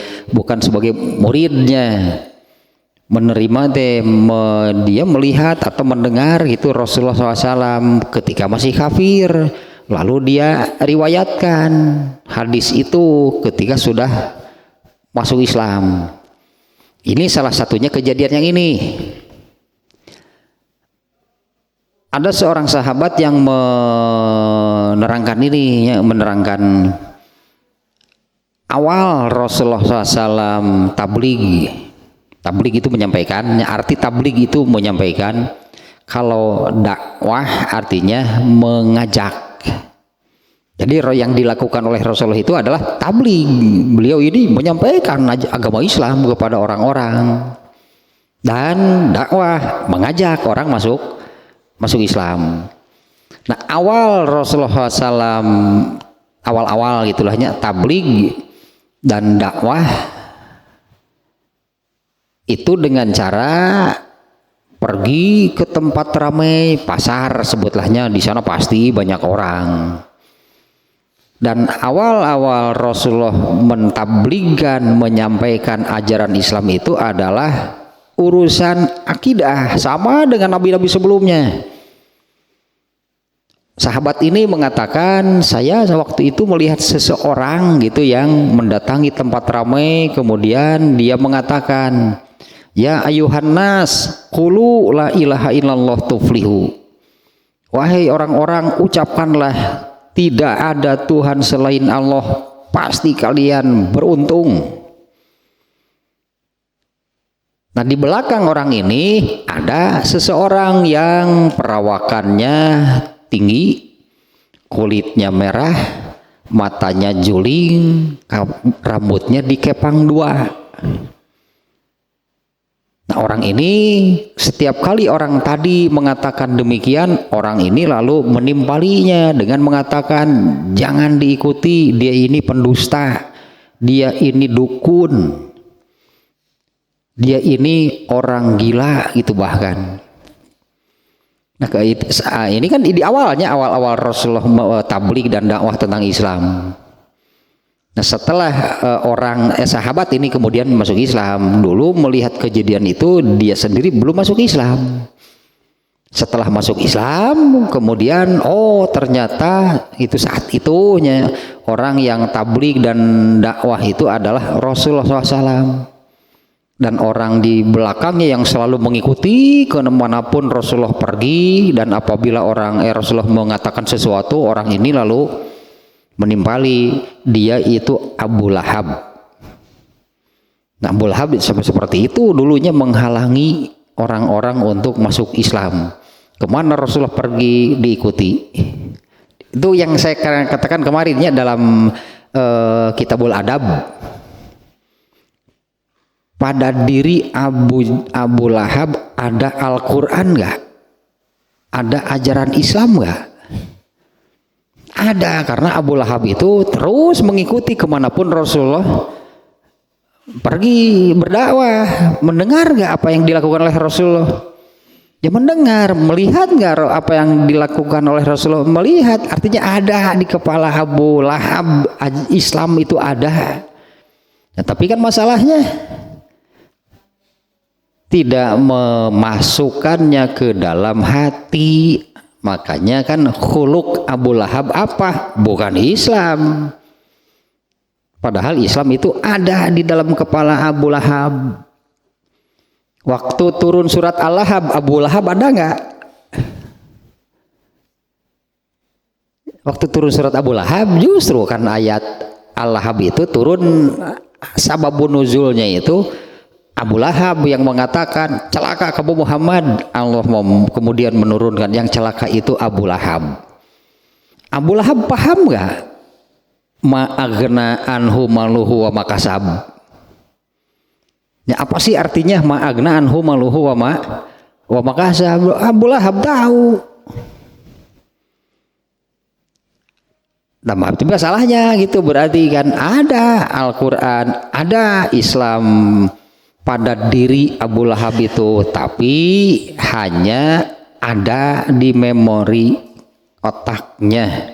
muridnya. Menerima dia melihat atau mendengar gitu Rasulullah SAW ketika masih kafir, lalu dia riwayatkan hadis itu ketika sudah masuk Islam. Ini salah satunya kejadian yang ini. Ada seorang sahabat yang menerangkan ini, menerangkan awal Rasulullah SAW tabligh. Tabligh itu menyampaikan, arti tabligh itu menyampaikan. Kalau dakwah artinya mengajak. Jadi yang dilakukan oleh Rasulullah itu adalah tabligh. Beliau ini menyampaikan agama Islam kepada orang-orang dan dakwah, mengajak orang masuk Islam. Nah, awal Rasulullah SAW, awal-awal gitulahnya tabligh dan dakwah itu dengan cara pergi ke tempat ramai, pasar sebutlahnya, di sana pasti banyak orang. Dan awal-awal Rasulullah mentabligkan, menyampaikan ajaran Islam itu adalah urusan akidah, sama dengan nabi-nabi sebelumnya. Sahabat ini mengatakan, saya waktu itu melihat seseorang gitu yang mendatangi tempat ramai, kemudian dia mengatakan, ya ayuhan nas, qulu la ilaha illallah tuflihu. Wahai orang-orang, ucapkanlah tidak ada Tuhan selain Allah, pasti kalian beruntung. Nah, di belakang orang ini ada seseorang yang perawakannya tinggi, kulitnya merah, matanya juling, rambutnya dikepang dua. Nah, orang ini setiap kali orang tadi mengatakan demikian, orang ini lalu menimpalinya dengan mengatakan, jangan diikuti, dia ini pendusta, dia ini dukun, dia ini orang gila, gitu bahkan. Nah, ini kan di awal-awal Rasulullah tabligh dan dakwah tentang Islam. Nah, setelah sahabat ini kemudian masuk Islam, dulu melihat kejadian itu dia sendiri belum masuk Islam. Setelah masuk Islam, kemudian ternyata itu saat itunya orang yang tabligh dan dakwah itu adalah Rasulullah SAW. Dan orang di belakangnya yang selalu mengikuti kemanapun Rasulullah pergi, dan apabila Rasulullah mengatakan sesuatu, orang ini lalu menimpali, dia itu Abu Lahab. Nah, Abu Lahab seperti itu dulunya menghalangi orang-orang untuk masuk Islam. Kemana Rasulullah pergi diikuti. Itu yang saya katakan kemarinnya dalam Kitabul Adab. Pada diri Abu Lahab ada Al-Quran nggak? Ada ajaran Islam nggak? Ada, karena Abu Lahab itu terus mengikuti kemanapun Rasulullah pergi berdakwah. Mendengar nggak apa yang dilakukan oleh Rasulullah? Ya mendengar. Melihat nggak apa yang dilakukan oleh Rasulullah? Melihat. Artinya ada di kepala Abu Lahab, Islam itu ada. Nah, tapi kan masalahnya tidak memasukkannya ke dalam hati. Makanya kan khuluk Abu Lahab apa? Bukan Islam. Padahal Islam itu ada di dalam kepala Abu Lahab. Waktu turun surat Al-Lahab, Abu Lahab ada nggak? Waktu turun surat Abu Lahab, justru kan ayat Al-Lahab itu turun, sababun nuzulnya itu Abu Lahab yang mengatakan, celaka kamu Muhammad. Allah kemudian menurunkan yang celaka itu Abu Lahab. Abu Lahab paham nggak? Ma'agna anhu maluhu wa makasab. Ya, apa sih artinya ma'agna anhu maluhu wa makasab? Abu Lahab tahu. Nah, itu salahnya gitu, berarti kan ada Al-Quran, ada Islam pada diri Abu Lahab itu, tapi hanya ada di memori otaknya,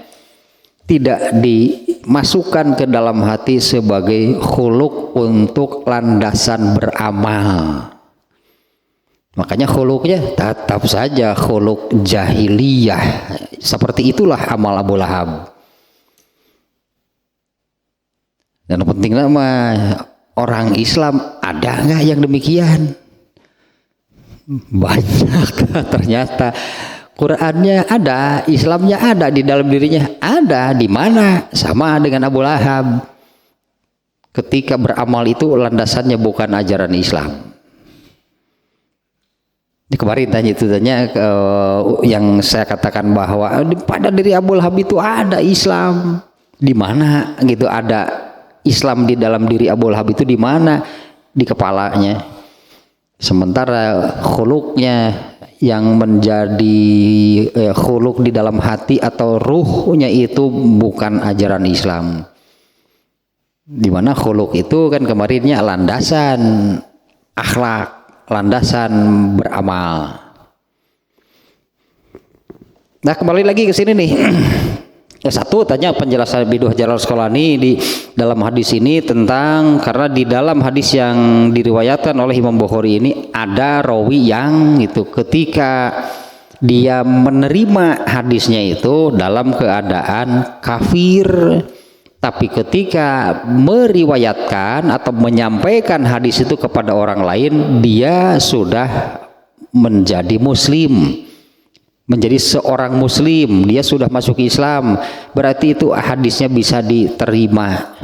tidak dimasukkan ke dalam hati sebagai khuluk untuk landasan beramal. Makanya khuluknya tetap saja khuluk jahiliyah. Seperti itulah amal Abu Lahab. Dan pentingnya orang Islam ada nggak yang demikian? Banyak. Ternyata Qurannya ada, Islamnya ada di dalam dirinya. Ada di mana? Sama dengan Abu Lahab. ketika beramal itu landasannya bukan ajaran Islam. Ini kemarin tanya yang saya katakan bahwa pada diri Abu Lahab itu ada Islam. Di mana gitu ada Islam di dalam diri Abu Lahab itu di mana? Di kepalanya. Sementara khuluknya yang menjadi khuluk di dalam hati atau ruhnya itu bukan ajaran Islam. Di mana khuluk itu kan kemarinnya landasan akhlak, landasan beramal. Nah, kembali lagi ke sini nih. Satu tanya penjelasan Biduh Jalal Asqalani di dalam hadis ini tentang, karena di dalam hadis yang diriwayatkan oleh Imam Bukhari ini ada rawi yang itu ketika dia menerima hadisnya itu dalam keadaan kafir, tapi ketika meriwayatkan atau menyampaikan hadis itu kepada orang lain dia sudah menjadi muslim, menjadi seorang muslim, dia sudah masuk Islam, berarti itu hadisnya bisa diterima.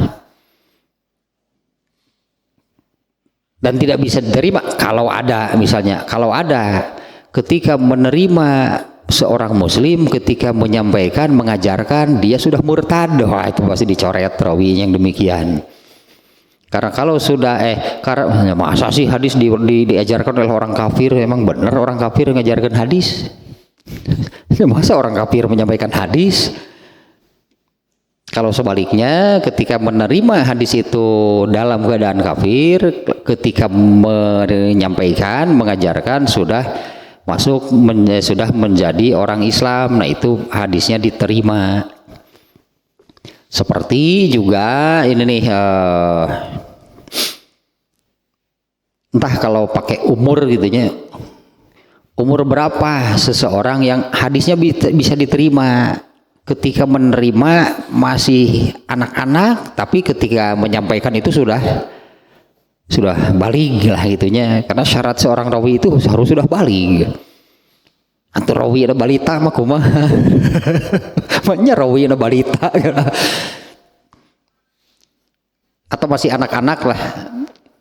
Dan tidak bisa diterima kalau ada, misalnya kalau ada ketika menerima seorang muslim ketika menyampaikan, mengajarkan dia sudah murtad, wah itu pasti dicoret rawi yang demikian. Karena kalau sudah karena masa sih hadis diajarkan oleh orang kafir, emang benar orang kafir mengajarkan hadis? Masa orang kafir menyampaikan hadis? Kalau sebaliknya ketika menerima hadis itu dalam keadaan kafir, ketika menyampaikan, mengajarkan sudah masuk sudah menjadi orang Islam, nah itu hadisnya diterima. Seperti juga ini nih entah kalau pakai umur gitunya, umur berapa seseorang yang hadisnya bisa diterima. Ketika menerima masih anak-anak, tapi ketika menyampaikan itu sudah baligh lah gitunya, karena syarat seorang rawi itu harus sudah baligh. Atau rawi ada balita mah kumaha? Makanya rawi ada balita atau masih anak-anak lah.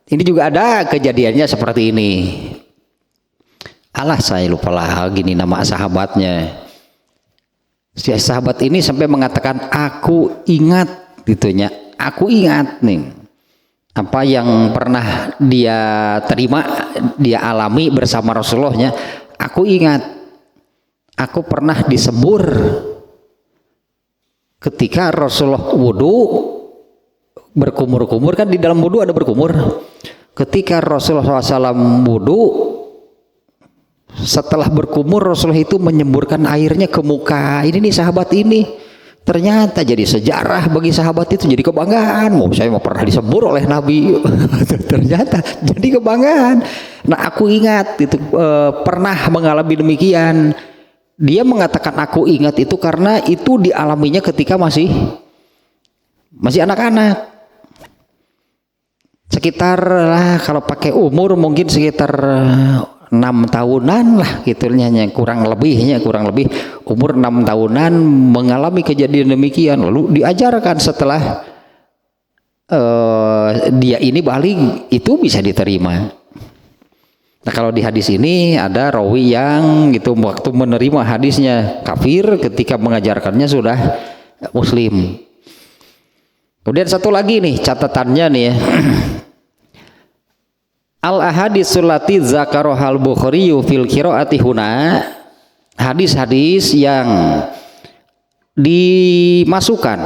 Ini juga ada kejadiannya seperti ini. Alah saya lupa lah gini nama sahabatnya. Si sahabat ini sampai mengatakan aku ingat gitunya, aku ingat nih apa yang pernah dia terima, dia alami bersama Rasulullahnya. Aku ingat, aku pernah disembur ketika Rasulullah wudhu, berkumur-kumur kan di dalam wudhu ada berkumur. Ketika Rasulullah SAW wudhu, setelah berkumur Rasulullah itu menyemburkan airnya ke muka. Ini nih sahabat ini ternyata jadi sejarah bagi sahabat itu, jadi kebanggaan. Saya mau pernah disembur oleh Nabi. Ternyata jadi kebanggaan. Nah aku ingat itu pernah mengalami demikian. Dia mengatakan aku ingat itu karena itu dialaminya ketika masih anak-anak. Sekitar lah kalau pakai umur mungkin sekitar 6 tahunan lah gitunya, kurang lebih umur 6 tahunan mengalami kejadian demikian, lalu diajarkan setelah dia ini baligh itu bisa diterima. Nah kalau di hadis ini ada rawi yang gitu waktu menerima hadisnya kafir, ketika mengajarkannya sudah muslim. Kemudian satu lagi nih catatannya nih ya. Al-ahadisul lati zakarohal Bukhari fil qiraati huna, hadis-hadis yang dimasukkan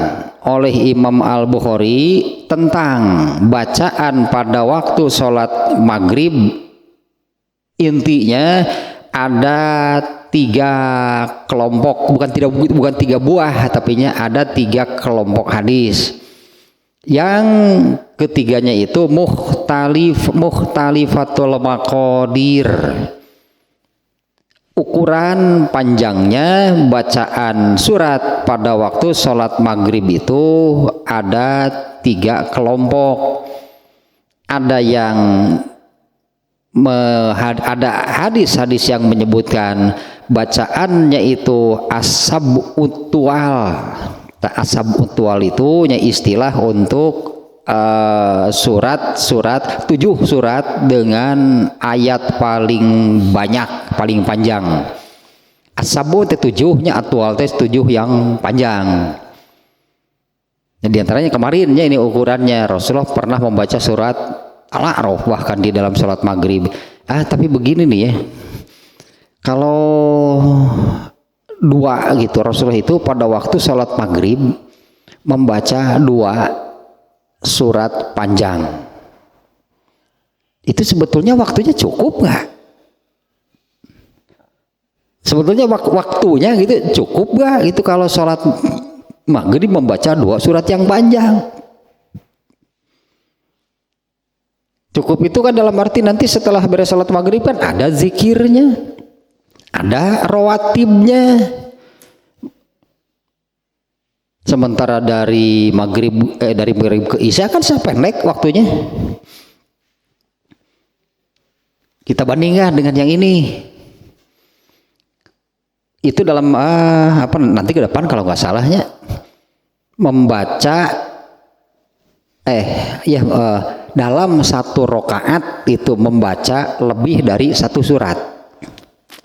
oleh Imam Al-Bukhari tentang bacaan pada waktu sholat maghrib, intinya ada 3 kelompok, bukan 3 buah, tapi ada 3 kelompok hadis. Yang ketiganya itu mukhtalifatul maqadir, ukuran panjangnya bacaan surat pada waktu sholat maghrib itu ada 3 kelompok. Ada yang ada hadis-hadis yang menyebutkan bacaannya itu asab utual. Asab utual itu istilah untuk surat 7 surat dengan ayat paling banyak, paling panjang. As-sabu teh 7-nya, atwal teh 7 yang panjang. Nah, di antaranya kemarinnya ini ukurannya Rasulullah pernah membaca surat Al-A'raf bahkan di dalam sholat maghrib. Tapi begini nih ya, kalau dua gitu, Rasulullah itu pada waktu sholat maghrib membaca 2 surat panjang. Itu sebetulnya waktunya cukup nggak? Sebetulnya waktunya gitu cukup gak gitu kalau sholat maghrib membaca 2 surat yang panjang? Cukup itu kan dalam arti nanti setelah beres sholat maghrib kan ada zikirnya, ada rawatibnya. Sementara dari maghrib ke isya kan pendek waktunya. Kita bandingkan dengan yang ini. Itu dalam nanti ke depan kalau nggak salahnya membaca dalam 1 rakaat itu membaca lebih dari 1 surat.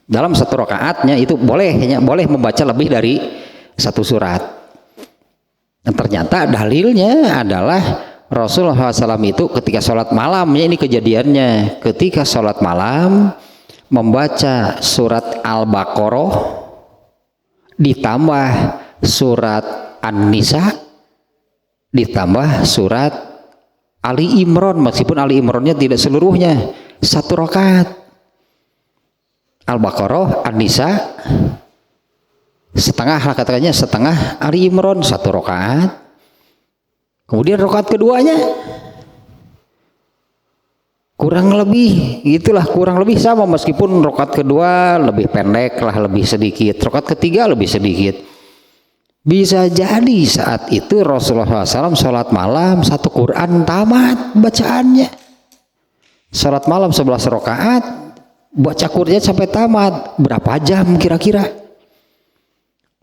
Dalam 1 rakaatnya itu boleh membaca lebih dari 1 surat. Dan ternyata dalilnya adalah Rasulullah SAW itu ketika sholat malamnya, ini kejadiannya ketika sholat malam membaca surat Al-Baqarah ditambah surat An-Nisa ditambah surat Ali Imran, meskipun Ali Imrannya tidak seluruhnya, 1 rakaat. Al-Baqarah, An-Nisa setengah lah katanya, setengah Ali Imran, 1 rakaat. Kemudian rakaat keduanya kurang lebih gitulah, kurang lebih sama, meskipun rakaat kedua lebih pendek lah, lebih sedikit, rakaat ketiga lebih sedikit. Bisa jadi saat itu Rasulullah SAW sholat malam 1 Quran tamat bacaannya. Sholat malam 11 rakaat baca Qurannya sampai tamat, berapa jam kira-kira?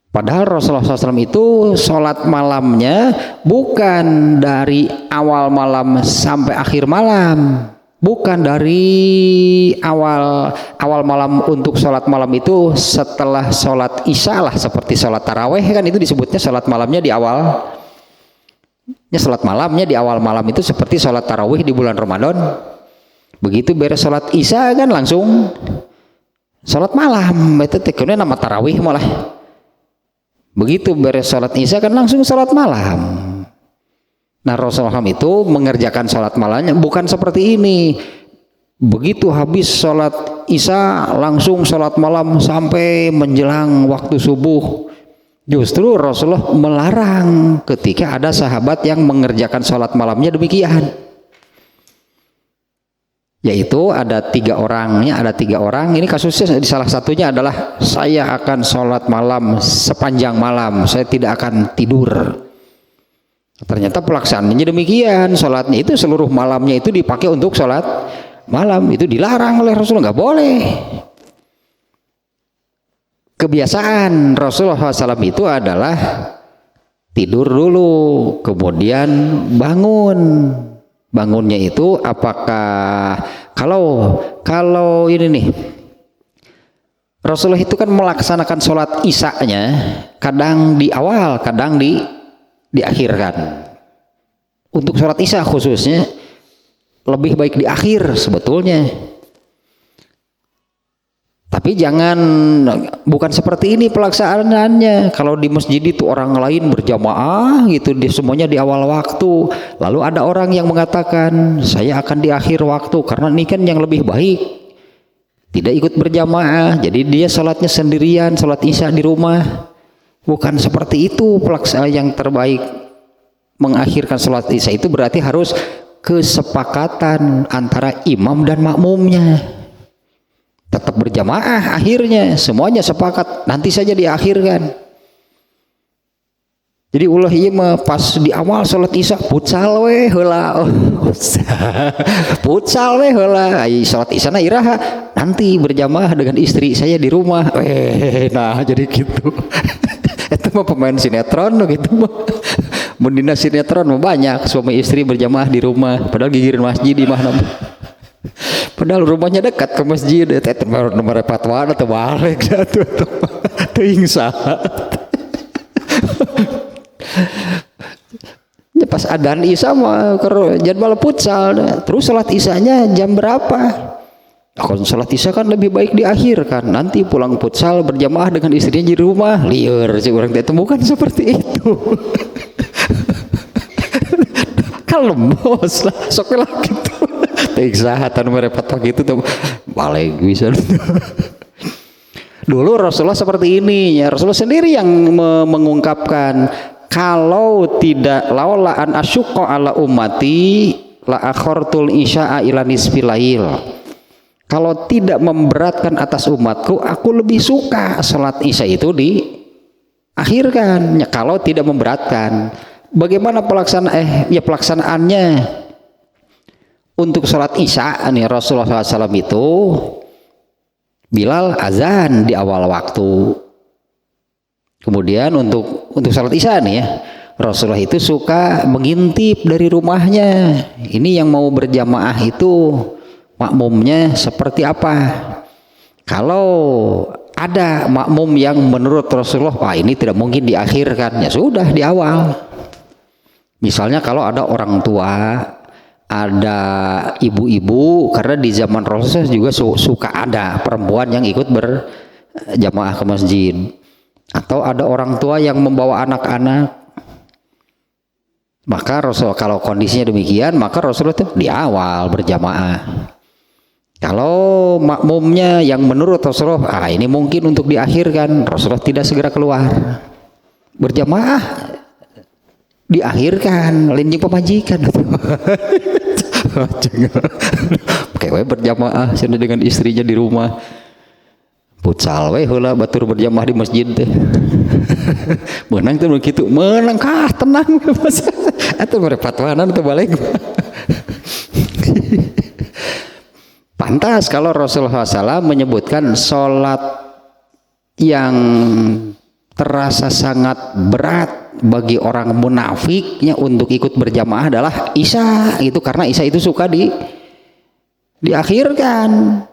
Padahal Rasulullah SAW itu sholat malamnya bukan dari awal malam sampai akhir malam, bukan dari awal malam untuk sholat malam itu setelah sholat isya lah, seperti sholat taraweh kan itu disebutnya sholat malamnya di awal. Sholat malamnya di awal malam itu seperti sholat tarawih di bulan Ramadan. Begitu beres sholat isya kan langsung sholat malam, itu tekunnya nama tarawih malah. Begitu beres sholat isya kan langsung sholat malam. Nah, Rasulullah itu mengerjakan sholat malamnya bukan seperti ini. Begitu habis sholat isya langsung sholat malam sampai menjelang waktu subuh. Justru Rasulullah melarang ketika ada sahabat yang mengerjakan sholat malamnya demikian. Yaitu ada 3 orangnya, ada 3 orang. Ini kasusnya di salah satunya adalah saya akan sholat malam sepanjang malam, saya tidak akan tidur. Ternyata pelaksanaannya demikian, sholatnya itu seluruh malamnya itu dipakai untuk sholat malam. Itu dilarang oleh Rasulullah, nggak boleh. Kebiasaan Rasulullah SAW itu adalah tidur dulu, kemudian bangun. Bangunnya itu apakah kalau ini nih, Rasulullah itu kan melaksanakan sholat isya-nya kadang di awal, kadang diakhirkan. Untuk sholat isya khususnya lebih baik di akhir sebetulnya. Tapi bukan seperti ini pelaksanaannya. Kalau di masjid itu orang lain berjamaah gitu, semuanya di awal waktu. Lalu ada orang yang mengatakan saya akan di akhir waktu karena ini kan yang lebih baik, tidak ikut berjamaah. Jadi dia sholatnya sendirian, sholat isya di rumah. Bukan seperti itu pelaksanaan yang terbaik. Mengakhirkan sholat isya itu berarti harus kesepakatan antara imam dan makmumnya. Tetap berjamaah akhirnya, semuanya sepakat nanti saja diakhirkan. Jadi ulah iya mah pas di awal sholat isya putsal weh heula. Putsal weh heula. Sholat isya na iraha nanti berjamaah dengan istri saya di rumah. Nah jadi gitu. Itu mah pemain sinetron gitu mah. Mendina sinetron banyak suami istri berjamaah di rumah, padahal gigirin masjid di mana. Padahal rumahnya dekat ke masjid, nomor fatwa atau balik satu teuing saha. Pas adzan isya mah jadwal futsal, terus salat isyanya jam berapa? Kalau salat isya kan lebih baik diakhirkan, nanti pulang futsal berjamaah dengan istrinya di rumah. Liur sih orang itu bukan seperti itu. Kalem bos lah, sok lah gitu. Teksahatan merepot gitu tuh, balik bisa. Dulu Rasulullah seperti ini, ya Rasulullah sendiri yang mengungkapkan, kalau tidak laula an asyqa ala ummati la akhartul isya'a ila nisfil lail. Kalau tidak memberatkan atas umatku, aku lebih suka salat isya itu diakhirkan. Ya, kalau tidak memberatkan. Bagaimana pelaksanaannya untuk salat isya nih? Rasulullah SAW itu Bilal azan di awal waktu. Kemudian untuk salat isya nih ya, Rasulullah itu suka mengintip dari rumahnya. Ini yang mau berjamaah itu makmumnya seperti apa. Kalau ada makmum yang menurut Rasulullah, wah ini tidak mungkin diakhirkan, ya sudah di awal. Misalnya kalau ada orang tua, ada ibu-ibu, karena di zaman Rasulullah juga suka ada perempuan yang ikut berjamaah ke masjid. Atau ada orang tua yang membawa anak-anak, maka Rasul kalau kondisinya demikian, maka Rasulullah itu di awal berjamaah. Kalau makmumnya yang menurut Rasulullah, ini mungkin untuk diakhirkan, Rasulullah tidak segera keluar berjamaah, diakhirkan linjing pemajikan. Jangan berjamaah sini dengan istrinya di rumah. Futsal we heula batur berjamaah di masjid teh. Menang tuh begitu, menang kah tenang atuh merepatwanan teh balik. Pantas kalau Rasulullah SAW menyebutkan sholat yang terasa sangat berat bagi orang munafiknya untuk ikut berjamaah adalah isya itu, karena isya itu suka diakhirkan.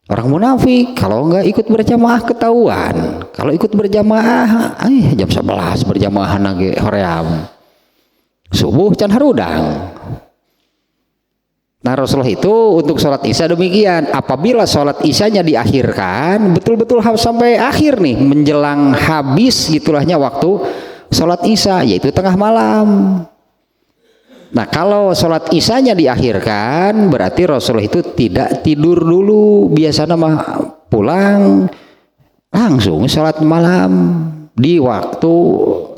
Orang munafik kalau enggak ikut berjamaah ketahuan. Kalau ikut berjamaah jam 11 berjamaah nage hoream. Subuh can harudang. Nah Rasulullah itu untuk sholat isya demikian. Apabila sholat isyanya diakhirkan, betul-betul sampai akhir nih, menjelang habis gitulahnya waktu sholat isya, yaitu tengah malam. Nah kalau sholat isyanya diakhirkan, berarti Rasulullah itu tidak tidur dulu. Biasanya mah pulang langsung sholat malam di waktu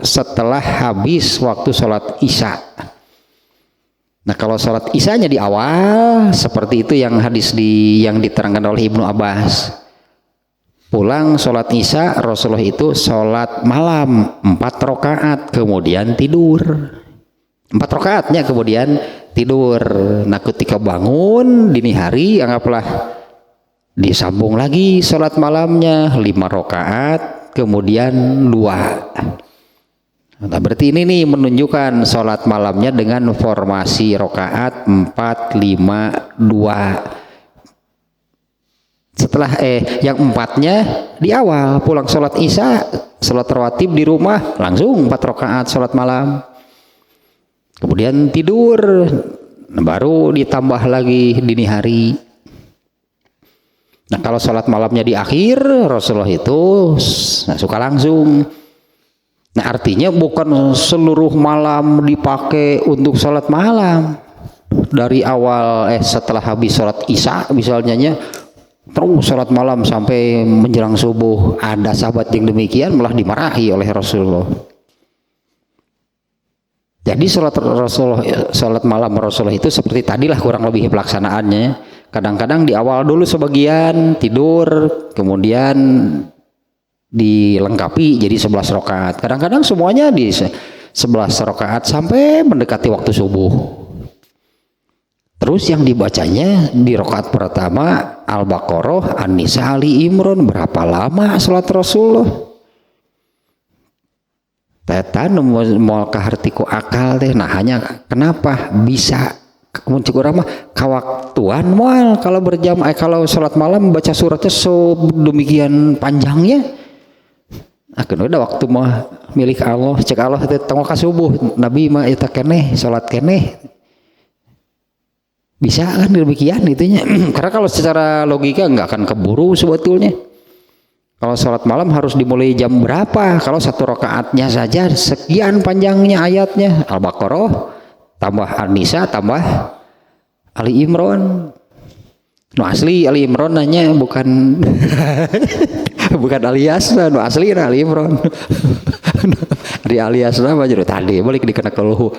setelah habis waktu sholat isya. Nah kalau sholat isyanya di awal, seperti itu yang hadis yang diterangkan oleh Ibnu Abbas. Pulang sholat isya, Rasulullah itu sholat malam 4 rakaat, kemudian tidur. 4 rakaatnya kemudian tidur. Nah ketika bangun dini hari, anggaplah disambung lagi sholat malamnya 5 rakaat, kemudian 2. Nah, berarti ini nih menunjukkan sholat malamnya dengan formasi rakaat 4, 5, 2. Setelah yang 4-nya di awal pulang sholat isya, sholat rawatib di rumah langsung 4 rakaat sholat malam, kemudian tidur, baru ditambah lagi dini hari. Nah kalau sholat malamnya di akhir, Rasulullah itu suka langsung. Nah artinya bukan seluruh malam dipakai untuk sholat malam. Dari awal setelah habis sholat isya misalnya terus sholat malam sampai menjelang subuh. Ada sahabat yang demikian malah dimarahi oleh Rasulullah. Jadi sholat malam Rasulullah itu seperti tadilah kurang lebih pelaksanaannya. Kadang-kadang di awal dulu sebagian tidur, kemudian dilengkapi jadi 11 rakaat. Kadang-kadang semuanya di 11 rakaat sampai mendekati waktu subuh. Terus yang dibacanya di rakaat pertama Al-Baqarah, An-Nisa, Ali Imran. Berapa lama salat Rasulullah? Tetan mau kahartiku akal teh. Nah hanya kenapa bisa muncul orang mah kawaktuan moal kalau berjamaah, kalau sholat malam baca suratnya demikian panjangnya. Akan udah waktu mah milik Allah, cek Allah teh tengok subuh Nabi mah eta keneh sholat keneh. Bisa kan demikian itunya. Karena kalau secara logika nggak akan keburu sebetulnya. Kalau sholat malam harus dimulai jam berapa? Kalau satu rakaatnya saja sekian panjangnya ayatnya. Al-Baqarah tambah An-Nisa tambah Ali Imran. No asli Ali Imran nanya bukan bukan alias, no asli Ali Imran. Di alias apa jadi tadi balik di kena kulhu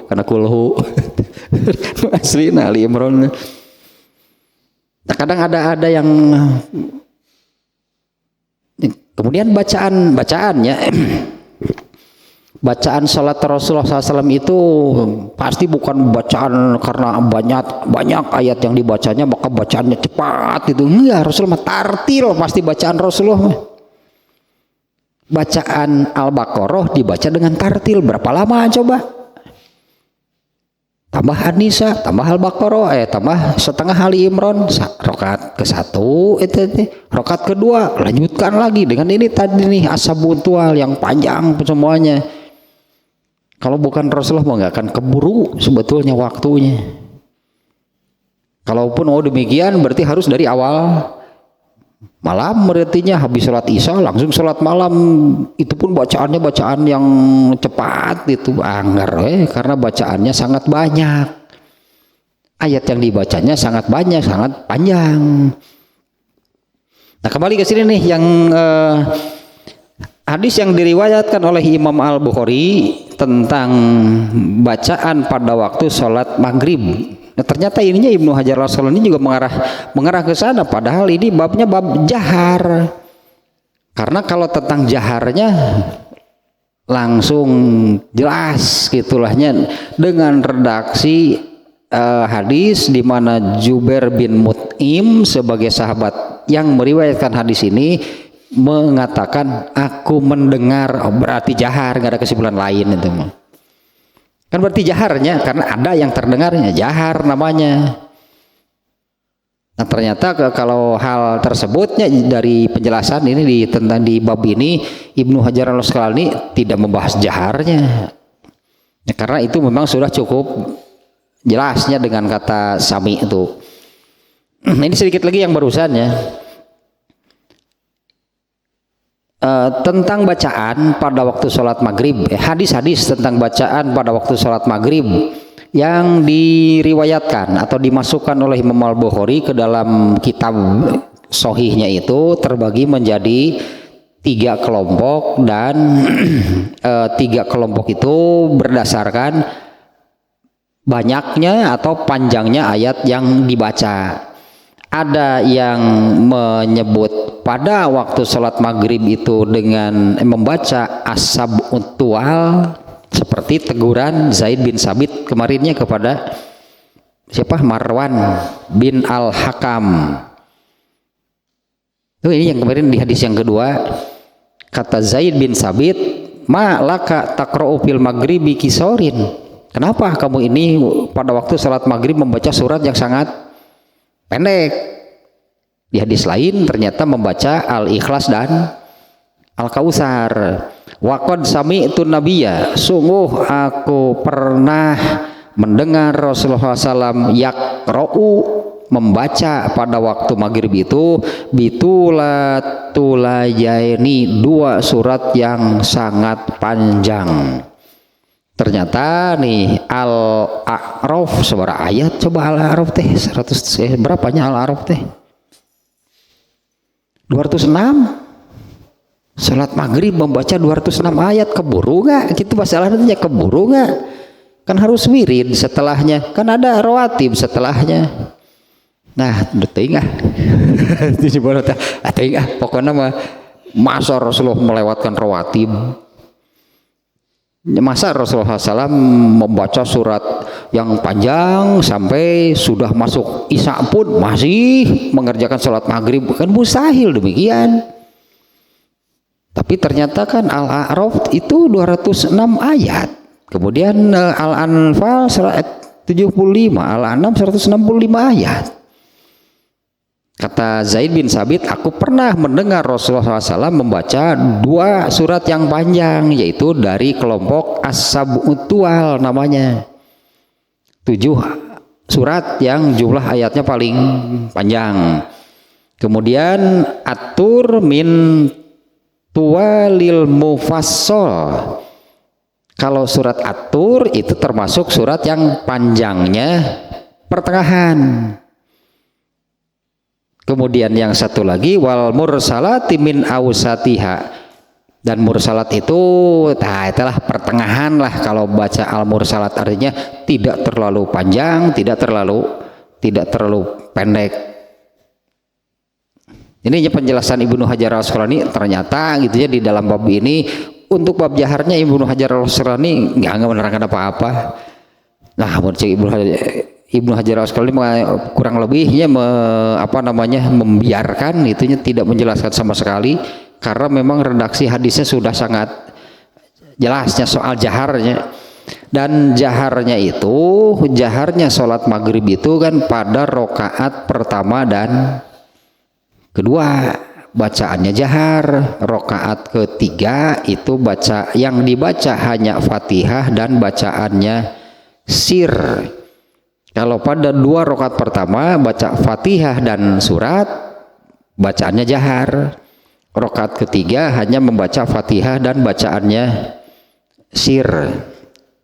no asli Ali Imran. Nah, kadang ada yang kemudian bacaannya bacaan salat Rasulullah SAW itu pasti bukan bacaan karena banyak ayat yang dibacanya maka bacaannya cepat itu enggak. Rasulullah tartil pasti bacaan Rasulullah. Bacaan Al-Baqarah dibaca dengan tartil berapa lama coba? Tambah An-Nisa, tambah Al-Baqarah, tambah setengah Ali Imran, rakaat ke-1, rakaat kedua, lanjutkan lagi dengan ini tadi nih asabuntual yang panjang semuanya. Kalau bukan Rasulullah mau nggak akan keburu sebetulnya waktunya. Kalaupun demikian berarti harus dari awal malam, berartinya habis sholat isya langsung sholat malam, itu pun bacaannya bacaan yang cepat itu anggar karena bacaannya sangat banyak, ayat yang dibacanya sangat banyak, sangat panjang. Nah kembali ke sini nih yang hadis yang diriwayatkan oleh Imam Al-Bukhari tentang bacaan pada waktu sholat maghrib. Nah, ternyata ininya Ibnu Hajar Al-Asqalani juga mengarah ke sana, padahal ini babnya bab jahar. Karena kalau tentang jaharnya langsung jelas gitulahnya dengan redaksi hadis di mana Jubair bin Mut'im sebagai sahabat yang meriwayatkan hadis ini mengatakan aku mendengar, berarti jahar, nggak ada kesimpulan lain itu mah. Kan berarti jaharnya karena ada yang terdengarnya, jahar namanya. Nah ternyata kalau hal tersebutnya dari penjelasan ini tentang di bab ini Ibnu Hajar Al-Asqalani tidak membahas jaharnya ya, karena itu memang sudah cukup jelasnya dengan kata sami itu. Nah, ini sedikit lagi yang barusan ya. Tentang bacaan pada waktu sholat maghrib, hadis-hadis tentang bacaan pada waktu sholat maghrib yang diriwayatkan atau dimasukkan oleh Imam Al-Bukhari ke dalam kitab sohihnya itu terbagi menjadi 3 kelompok dan 3 kelompok itu berdasarkan banyaknya atau panjangnya ayat yang dibaca. Ada yang menyebut pada waktu sholat maghrib itu dengan membaca as-sab'utual seperti teguran Zaid bin Sabit kemarinnya kepada siapa? Marwan bin Al-Hakam. Ini yang kemarin di hadis yang kedua, kata Zaid bin Sabit, ma laka taqra'u fil maghribi kisorin. Kenapa kamu ini pada waktu sholat maghrib membaca surat yang sangat pendek? Di hadis lain ternyata membaca Al-Ikhlas dan Al-Kautsar. Waqad sami'tu nabiyya, sungguh aku pernah mendengar Rasulullah SAW yaqra'u, membaca pada waktu maghrib itu bitulayaini, 2 surat yang sangat panjang. Ternyata nih Al-A'raf seberapa ayat coba Al-A'raf teh 100 berapanya Al-A'raf teh 206. Salat maghrib membaca 206 ayat, keburu nggak? Gitu masalahnya, keburu nggak? Kan harus wirid setelahnya, kan ada rawatib setelahnya. Nah, tengah, pokoknya masa Rasulullah melewatkan rawatib. Masa Rasulullah SAW membaca surat yang panjang sampai sudah masuk isya pun masih mengerjakan sholat maghrib, kan mustahil demikian. Tapi ternyata kan Al-A'raf itu 206 ayat. Kemudian Al-Anfal 75, Al-An'am 165 ayat. Kata Zaid bin Sabit, aku pernah mendengar Rasulullah SAW membaca 2 surat yang panjang, yaitu dari kelompok As-Sab'ut Tuwal namanya. 7 surat yang jumlah ayatnya paling panjang. Kemudian At-Tur min Tuwalil Mufassal. Kalau surat At-Tur itu termasuk surat yang panjangnya pertengahan. Kemudian yang satu lagi wal mursalati min ausatiha, dan mursalat itu itulah pertengahan lah. Kalau baca al mursalat artinya tidak terlalu panjang, tidak terlalu pendek. Ini penjelasan Ibnu Hajar al-Asqalani. Ternyata gitu ya, di dalam bab ini untuk bab jaharnya Ibnu Hajar al-Asqalani nggak menerangkan apa-apa. Nah, menurut Ibnu Hajar al-Asqalani kurang lebihnya membiarkan itunya, tidak menjelaskan sama sekali, karena memang redaksi hadisnya sudah sangat jelasnya soal jaharnya. Dan jaharnya sholat maghrib itu kan pada rokaat pertama dan kedua bacaannya jahar, rokaat ketiga itu yang dibaca hanya Fatihah dan bacaannya sir. Kalau pada 2 rakaat pertama baca Fatihah dan surat, bacaannya jahar. Rakaat ketiga hanya membaca Fatihah dan bacaannya sir.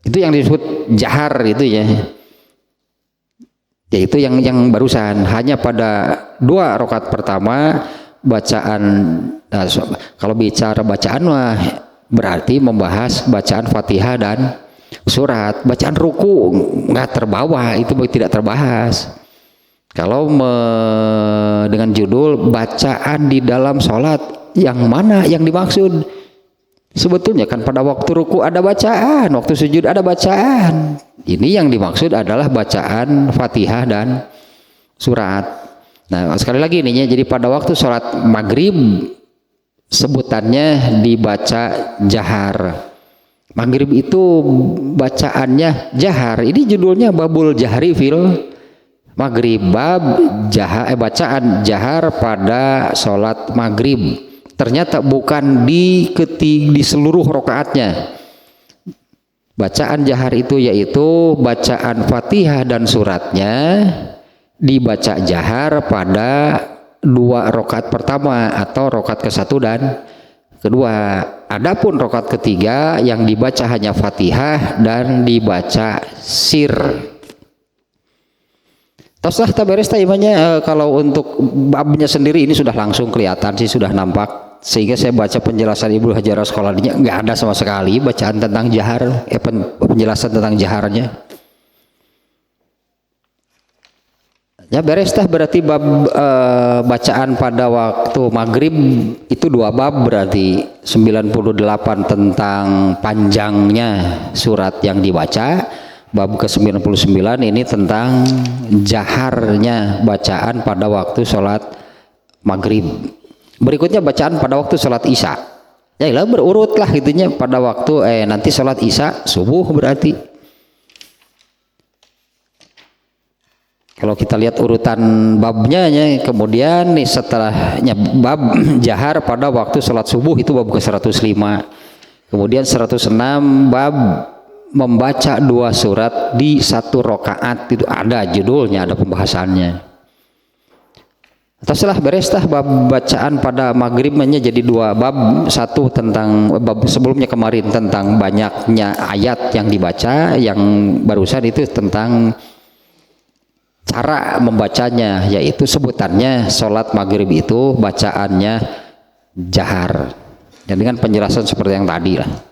Itu yang disebut jahar itu ya. Yaitu yang barusan, hanya pada 2 rakaat pertama bacaan. Kalau bicara bacaan mah berarti membahas bacaan Fatihah dan surat. Bacaan ruku nggak terbawa, itu tidak terbahas. Kalau dengan judul bacaan di dalam sholat, yang mana yang dimaksud? Sebetulnya kan pada waktu ruku ada bacaan, waktu sujud ada bacaan. Ini yang dimaksud adalah bacaan Fatihah dan surat. Nah, sekali lagi ini ya, jadi pada waktu sholat maghrib sebutannya dibaca jahar. Maghrib itu bacaannya jahar. Ini judulnya Babul Jahri fil Maghrib, bab bacaan jahar pada sholat maghrib. Ternyata bukan di seluruh rokaatnya. Bacaan jahar itu yaitu bacaan Fatihah dan suratnya dibaca jahar pada 2 rokaat pertama atau rokaat ke-1 dan kedua. Adapun rakaat ketiga yang dibaca hanya Fatihah dan dibaca sir. Toslah taberes imannya. Kalau untuk babnya sendiri ini sudah langsung kelihatan sih, sudah nampak, sehingga saya baca penjelasan Ibnu Hajar al-Asqalani nggak ada sama sekali bacaan tentang jahar, penjelasan tentang jaharnya. Ya beres dah, berarti bab bacaan pada waktu maghrib itu 2 bab, berarti 98 tentang panjangnya surat yang dibaca. Bab ke-99 ini tentang jaharnya bacaan pada waktu sholat maghrib. Berikutnya bacaan pada waktu sholat isya. Ya lah berurut lah gitunya, pada waktu nanti sholat isya subuh berarti. Kalau kita lihat urutan babnya ya, kemudian nih setelahnya bab jahar pada waktu sholat subuh itu bab ke-105. Kemudian 106 bab membaca 2 surat di 1 rakaat, itu ada judulnya, ada pembahasannya. Setelah beres dah bab bacaan pada maghribnya jadi 2 bab. 1 tentang bab sebelumnya kemarin tentang banyaknya ayat yang dibaca, yang barusan itu tentang cara membacanya, yaitu sebutannya sholat maghrib itu bacaannya jahar, dan dengan penjelasan seperti yang tadi lah.